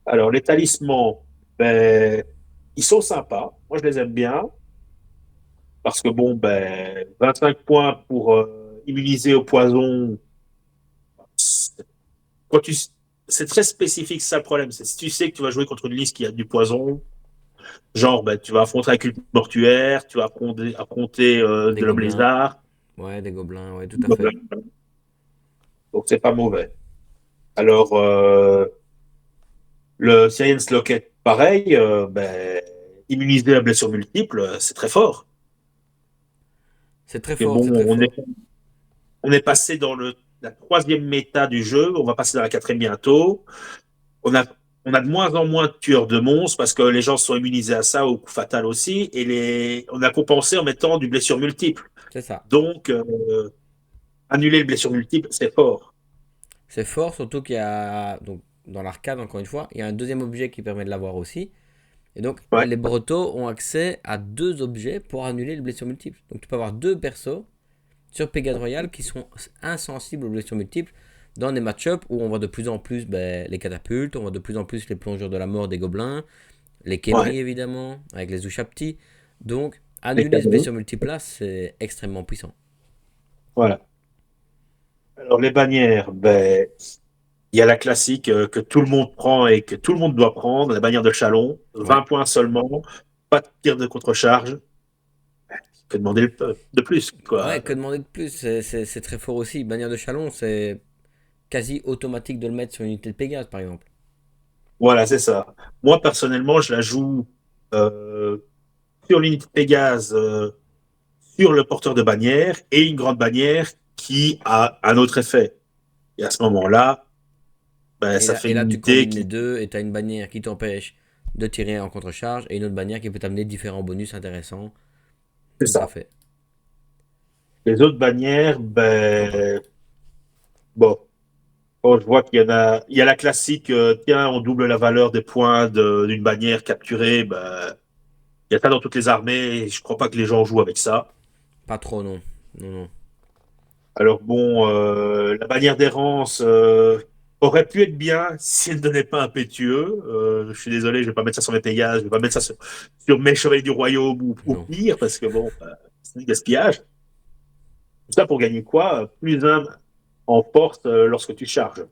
Alors, les talismans, ben, ils sont sympas. Moi, je les aime bien. Parce que, bon, ben, 25 points pour immuniser au poison. c'est- Quand tu, c'est très spécifique, c'est ça le problème. C'est si tu sais que tu vas jouer contre une liste qui a du poison, genre, ben, tu vas affronter un culte mortuaire, tu vas affronter Des de l'homme gobelins. lézard. Ouais, des gobelins, ouais, tout à fait. Donc, c'est pas mauvais. Alors, le Science Locket, pareil, ben, immuniser à blessure multiple, c'est très fort. C'est très Et fort, bon, c'est très fort. on est passé dans la troisième méta du jeu, on va passer dans la quatrième bientôt. On a, on a de moins en moins de tueurs de monstres parce que les gens sont immunisés à ça, au coup fatal aussi, et on a compensé en mettant du blessure multiple. C'est ça. Donc, annuler le blessure multiple, c'est fort. C'est fort, surtout qu'il y a. Donc, dans l'arcade, encore une fois, il y a un deuxième objet qui permet de l'avoir aussi. Et donc, Ouais, les Bretos ont accès à deux objets pour annuler les blessures multiples. Donc, tu peux avoir deux persos sur Pégase Royal qui sont insensibles aux blessures multiples dans des match-ups où on voit de plus en plus ben, les catapultes, on voit de plus en plus les plongeurs de la mort des gobelins, les ouais, Khemri évidemment, avec les Ushapti. Donc, les annuler ce canons. blessure multiple là, c'est extrêmement puissant. Voilà. Alors, les bannières, ben, il y a la classique que tout le monde prend et que tout le monde doit prendre, la bannière de Chalon, Ouais. 20 points seulement, pas de tir de contre-charge. Que demander de plus, Ouais, quoi. que demander de plus? C'est très fort aussi. Bannière de Chalon, c'est quasi automatique de le mettre sur une unité de Pégase, par exemple. Voilà, c'est ça. Moi, personnellement, je la joue euh, sur l'unité Pégase, sur le porteur de bannière et une grande bannière qui a un autre effet. Et à ce moment-là, ben, ça fait Et une là, tu unité combines les qui... deux et tu as une bannière qui t'empêche de tirer en contre-charge et une autre bannière qui peut t'amener différents bonus intéressants. C'est Tout à ça. fait. Les autres bannières, ben, bon, bon, je vois qu'il y en a... Il y a la classique, tiens, on double la valeur des points d'une bannière capturée. Ben, il y a ça dans toutes les armées. Et je crois pas que les gens jouent avec ça. Pas trop, non. Non, non. Alors bon, la bannière d'errance aurait pu être bien si elle ne donnait pas impétueux. Je suis désolé, je vais pas mettre ça sur mes Pégases, je vais pas mettre ça sur mes chevaliers du royaume ou Non. pire, parce que bon, c'est du gaspillage. Tout ça pour gagner quoi? Plus un en force lorsque tu charges.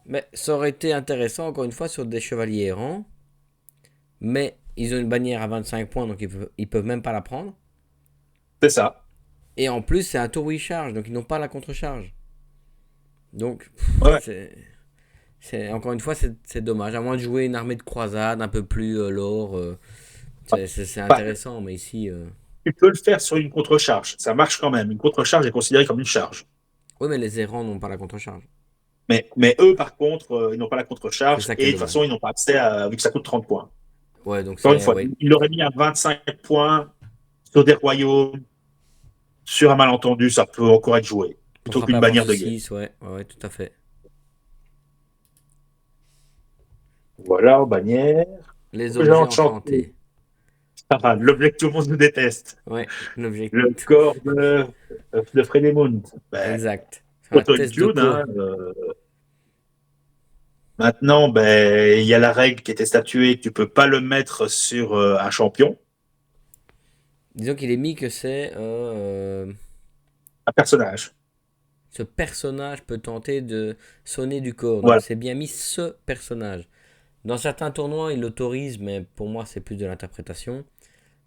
Mais ça aurait été intéressant, encore une fois, sur des chevaliers errants. Mais ils ont une bannière à 25 points, donc ils peuvent même pas la prendre. C'est ça. Et en plus, c'est un tour où ils chargent, donc ils n'ont pas la contre-charge. Donc, Ouais. encore une fois, c'est dommage. À moins de jouer une armée de croisade un peu plus lore, c'est Bah, intéressant. Mais ici, tu peux le faire sur une contre-charge. Ça marche quand même. Une contre-charge est considérée comme une charge. oui, mais les errants n'ont pas la contre-charge. Mais eux, par contre, ils n'ont pas la C'est contre-charge ça qui et est de toute façon, dommage. ils n'ont pas accès à, vu que ça coûte 30 points. Ouais, donc Encore une c'est, fois, ouais, il l'aurait mis à 25 points sur des royaumes, sur un malentendu, ça peut encore être joué, pour plutôt frapper qu'une à force bannière de de guerre. 6, ouais, ouais, ouais, tout à fait. Voilà, bannière. Les J'ai objets enchanté. enchantés. Ah, l'objet que tout le monde nous déteste. Ouais, Le l'objectif. corps de Fredemund. Ben, Exact. C'est un test de auto-include, co. hein. Maintenant, ben, il y a la règle qui était statuée, tu peux pas le mettre sur un champion, Disons qu'il est mis que un personnage. ce personnage peut tenter de sonner du corps. Donc Voilà. c'est bien mis ce personnage. Dans certains tournois, ils l'autorisent, mais pour moi, c'est plus de l'interprétation.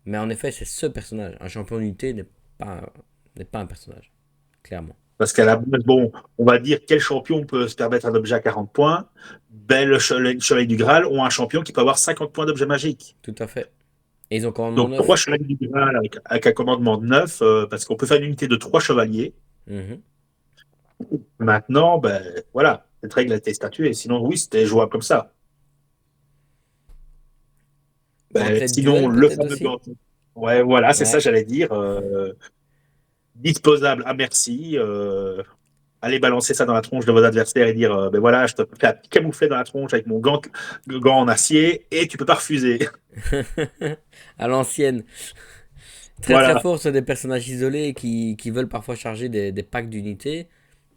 Mais en effet, c'est ce personnage. Un champion d'unité pas, n'est pas un personnage, clairement. Parce qu'à la base, bon, on va dire quel champion peut se permettre un objet à 40 points. Ben, le chevalier du Graal ont un champion qui peut avoir 50 points d'objet magique. Tout à fait. Et ils ont commandement Donc, trois 9. chevaliers du Graal avec un commandement de 9, parce qu'on peut faire une unité de trois chevaliers. Mhm. Maintenant, ben, voilà, cette règle a été statuée. Sinon, oui, c'était jouable comme ça. Ben, Entrée de sinon, duel le peut-être fameux aussi. gant. Ouais, voilà, c'est ça, Ouais. j'allais dire. Disposable à merci. Allez balancer ça dans la tronche de vos adversaires et dire ben voilà, je te fais camoufler dans la tronche avec mon gant en acier et tu peux pas refuser. À l'ancienne. Très très Voilà. fort sur des personnages isolés qui veulent parfois charger des packs d'unités.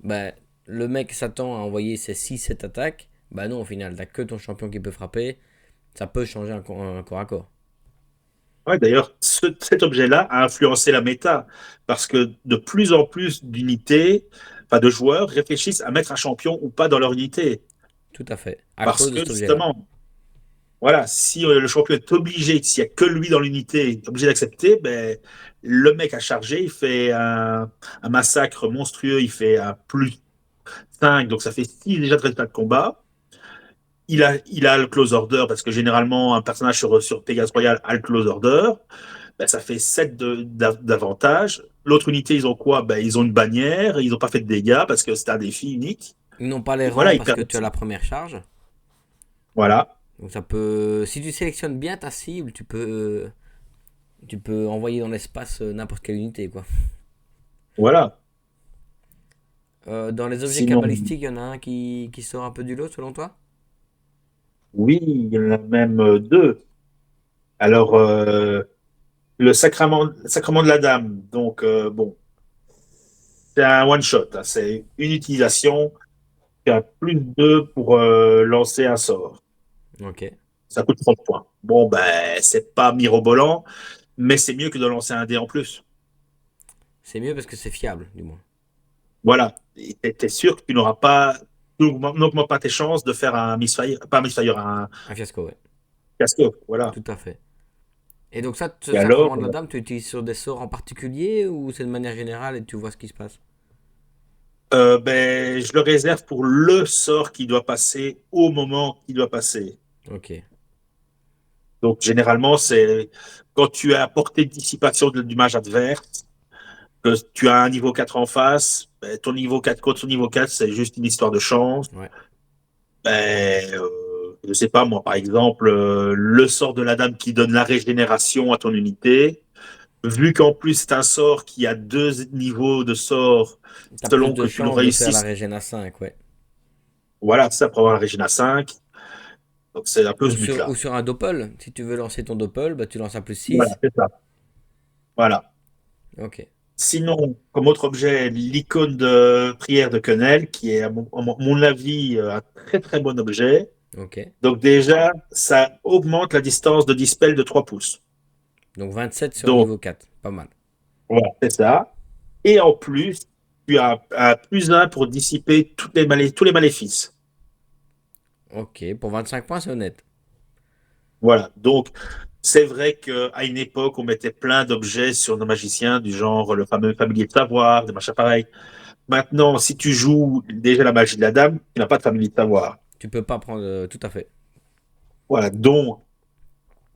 Bah, le mec s'attend à envoyer ses 6-7 attaques. Bah non, au final, t'as que ton champion qui peut frapper. Ça peut changer un corps à corps. Ouais, d'ailleurs, cet objet-là a influencé la méta parce que de plus en plus d'unités, enfin de joueurs réfléchissent à mettre un champion ou pas dans leur unité. Tout à fait. À Parce cause de que cet objet-là. justement, voilà, si le champion est obligé, s'il n'y a que lui dans l'unité, est obligé d'accepter, ben, le mec à charger, il fait un massacre monstrueux, il fait un plus 5, donc ça fait 6 déjà de résultats de combat. Il a le close order, parce que généralement, un personnage sur Pegasus Royal a le close order. Ben, ça fait 7 d'avantage. L'autre unité, ils ont quoi? Ben, ils ont une bannière, ils n'ont pas fait de dégâts parce que c'est un défi unique. Ils n'ont pas les Et voilà, rangs ils parce que perdent. tu as la première charge. Voilà, Donc ça peut. Si tu sélectionnes bien ta cible, tu peux envoyer dans l'espace n'importe quelle unité, quoi. voilà. Dans les objets Sinon, cabalistiques, il y en a un qui sort un peu du lot selon toi? oui, il y en a même deux. Alors, le sacrement de la dame. Donc, bon, c'est un one-shot, hein. C'est une utilisation qui a plus 2 pour lancer un sort. Ok. Ça coûte 30 points. Bon, ben, c'est pas mirobolant, mais c'est mieux que de lancer un dé en plus. C'est mieux parce que c'est fiable, du moins. Voilà. T'es sûr que tu n'auras pas, n'augmente pas tes chances de faire un misfire, pas un misfire, un Un fiasco, ouais. fiasco. Voilà. Tout à fait. Et donc ça, ce Et alors, sacrement de la dame, tu l'utilises sur des sorts en particulier ou c'est de manière générale et tu vois ce qui se passe? ben, je le réserve pour le sort qui doit passer au moment qui doit passer. Ok. Donc, généralement, c'est quand tu as portée de dissipation du mage adverse, que tu as un niveau 4 en face, ben, ton niveau 4 contre son niveau 4, c'est juste une histoire de chance. Ouais. Je sais pas moi, par exemple, le sort de la dame qui donne la régénération à ton unité. Vu qu'en plus c'est un sort qui a deux niveaux de sort T'as plus selon de que tu le chances de faire la réussisses. régène à 5, ouais. Voilà, ça pour avoir la régène à 5. Donc c'est un peu ce Ou but-là. sur un doppel. Si tu veux lancer ton doppel, bah, tu lances à plus Voilà, 6. c'est ça. Voilà. Ok, Sinon, comme autre objet, l'icône de prière de Quenelle, qui est, à mon avis, un très très bon objet. ok. Donc déjà, ça augmente la distance de dispel de 3 pouces. Donc 27 sur Donc, niveau 4. Pas mal. voilà, c'est ça. Et en plus, tu as un plus un pour dissiper tous les maléfices. Ok, pour 25 points, c'est honnête. Voilà. Donc, c'est vrai qu'à une époque, on mettait plein d'objets sur nos magiciens, du genre le fameux familier de savoir, des machins pareils. Maintenant, si tu joues déjà la magie de la dame, tu n'as pas de familier de savoir. Tu peux pas prendre. Tout à fait. Voilà. Donc,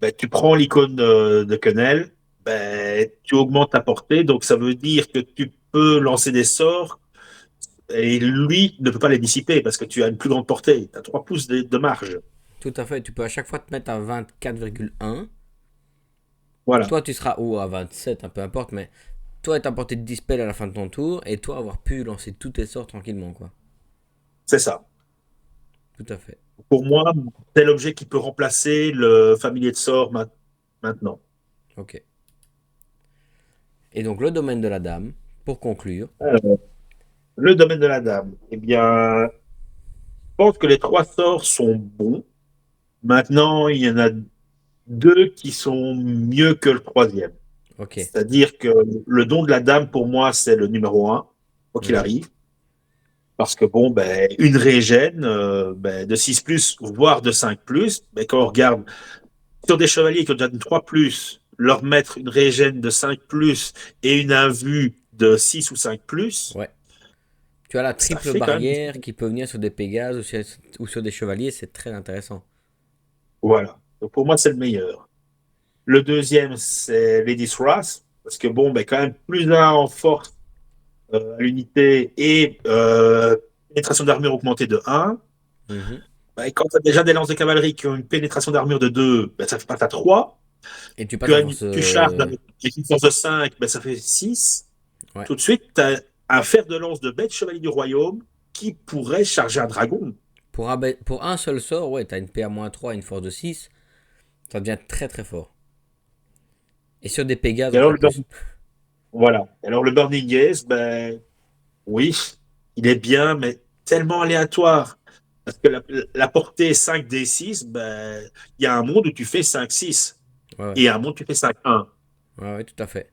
ben, tu prends l'icône de Quenelle, ben, tu augmentes ta portée. Donc, ça veut dire que tu peux lancer des sorts et lui ne peut pas les dissiper parce que tu as une plus grande portée. Tu as 3 pouces de marge. Tout à fait. Tu peux à chaque fois te mettre à 24,1. Voilà. Toi, tu seras ou à 27, peu importe, mais toi, ta portée de dispel à la fin de ton tour et toi avoir pu lancer tous tes sorts tranquillement, quoi. C'est ça. Tout à fait. Pour moi, c'est l'objet qui peut remplacer le familier de sort maintenant. Ok. Et donc, le domaine de la dame, pour conclure. Alors, le domaine de la dame. Eh bien, je pense que les trois sorts sont bons. Maintenant, il y en a deux qui sont mieux que le troisième. Ok. C'est-à-dire que le don de la dame, pour moi, c'est le numéro un, quoi qu'il Mhm. arrive. Parce que bon, ben, une régène ben, de 6 plus, voire de 5 plus, ben, quand on regarde sur des chevaliers qui ont déjà une 3 plus, leur mettre une régène de 5 plus et une invue de 6 ou 5 plus, Ouais. Tu as la ça triple fait quand même. barrière qui peut venir sur des Pégases ou sur des chevaliers, c'est très intéressant. Voilà. Donc pour moi, c'est le meilleur. Le deuxième, c'est Lady Wrath, parce que bon, ben, quand même, plus un en force à l'unité et pénétration d'armure augmentée de 1. Mhm. Ben, quand tu as déjà des lances de cavalerie qui ont une pénétration d'armure de 2, ben, ça fait pas à 3. Et tu passes en force. Tu charges avec une force de 5, ben, ça fait 6. Ouais. Tout de suite, tu as un fer de lance de bête chevalier du royaume qui pourrait charger un dragon. Pour un seul sort, ouais, t'as une PA-3 et une force de 6. Ça devient très très fort. Et sur des Pégases Et alors, encore plus. voilà. Et alors, le Burning Gaze, ben, oui, il est bien, mais tellement aléatoire. Parce que la portée 5d6, ben, il y a un monde où tu fais 5-6 Ouais, ouais. et un monde où tu fais 5-1. Ouais, ouais, tout à fait.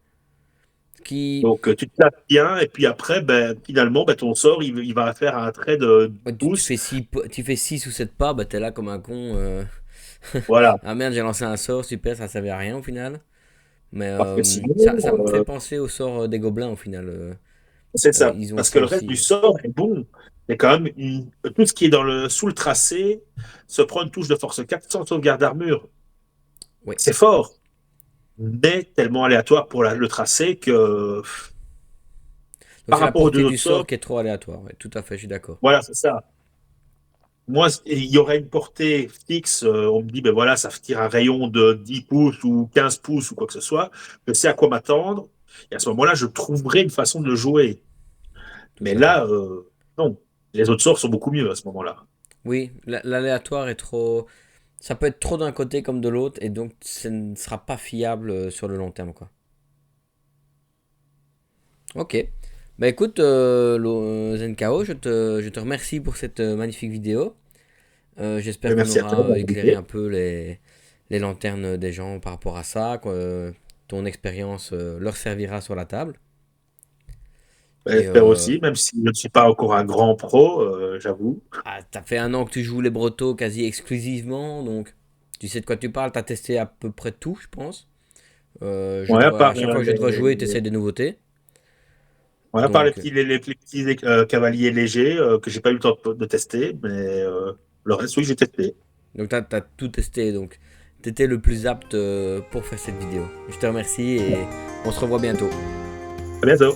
Qui. Donc, tu te tapes bien, et puis après, ben, finalement, ben, ton sort, il va faire un trait de Ouais, tu 12. fais 6 tu fais 6 ou 7 pas, bah t'es là comme un con. Voilà. Ah merde, j'ai lancé un sort, super, ça servait à rien au final. Mais Parce que sinon, ça me fait penser au sort des gobelins au final. c'est ça. Ils ont Parce que ça le reste aussi. du sort est bon. C'est quand même tout ce qui est sous le tracé se prend une touche de force 4 sans sauvegarde d'armure. Oui. C'est fort, mais tellement aléatoire pour le tracé que Donc par c'est la rapport aux deux portée du autres sort sorts, qui est trop aléatoire. Ouais, tout à fait, je suis d'accord. voilà, c'est ça. Moi, il y aurait une portée fixe. On me dit, ben voilà, ça tire un rayon de 10 pouces ou 15 pouces ou quoi que ce soit. Je sais à quoi m'attendre. Et à ce moment-là, je trouverai une façon de le jouer. Tout Mais à fait. là, non. Les autres sorts sont beaucoup mieux à ce moment-là. Oui, l'aléatoire est trop. Ça peut être trop d'un côté comme de l'autre, et donc ça ne sera pas fiable sur le long terme, quoi. Ok. Bah écoute, Zenkao, je te remercie pour cette magnifique vidéo. J'espère qu'on Merci à toi aura d'avoir éclairé écouté. un peu les lanternes des gens par rapport à ça, quoi. Ton expérience leur servira sur la table. Et J'espère aussi, même si je ne suis pas encore un grand pro, j'avoue. t'as fait un an que tu joues les Brotto quasi exclusivement, donc tu sais de quoi tu parles. T'as testé à peu près tout, je pense. Ouais, À chaque fois que je te vois jouer, tu essaies des nouveautés. à part Donc, les petits cavaliers légers que j'ai pas eu le temps de tester, mais le reste, oui, j'ai testé. t'as tout testé, donc t'étais le plus apte pour faire cette vidéo. Je te remercie et on se revoit bientôt. À bientôt.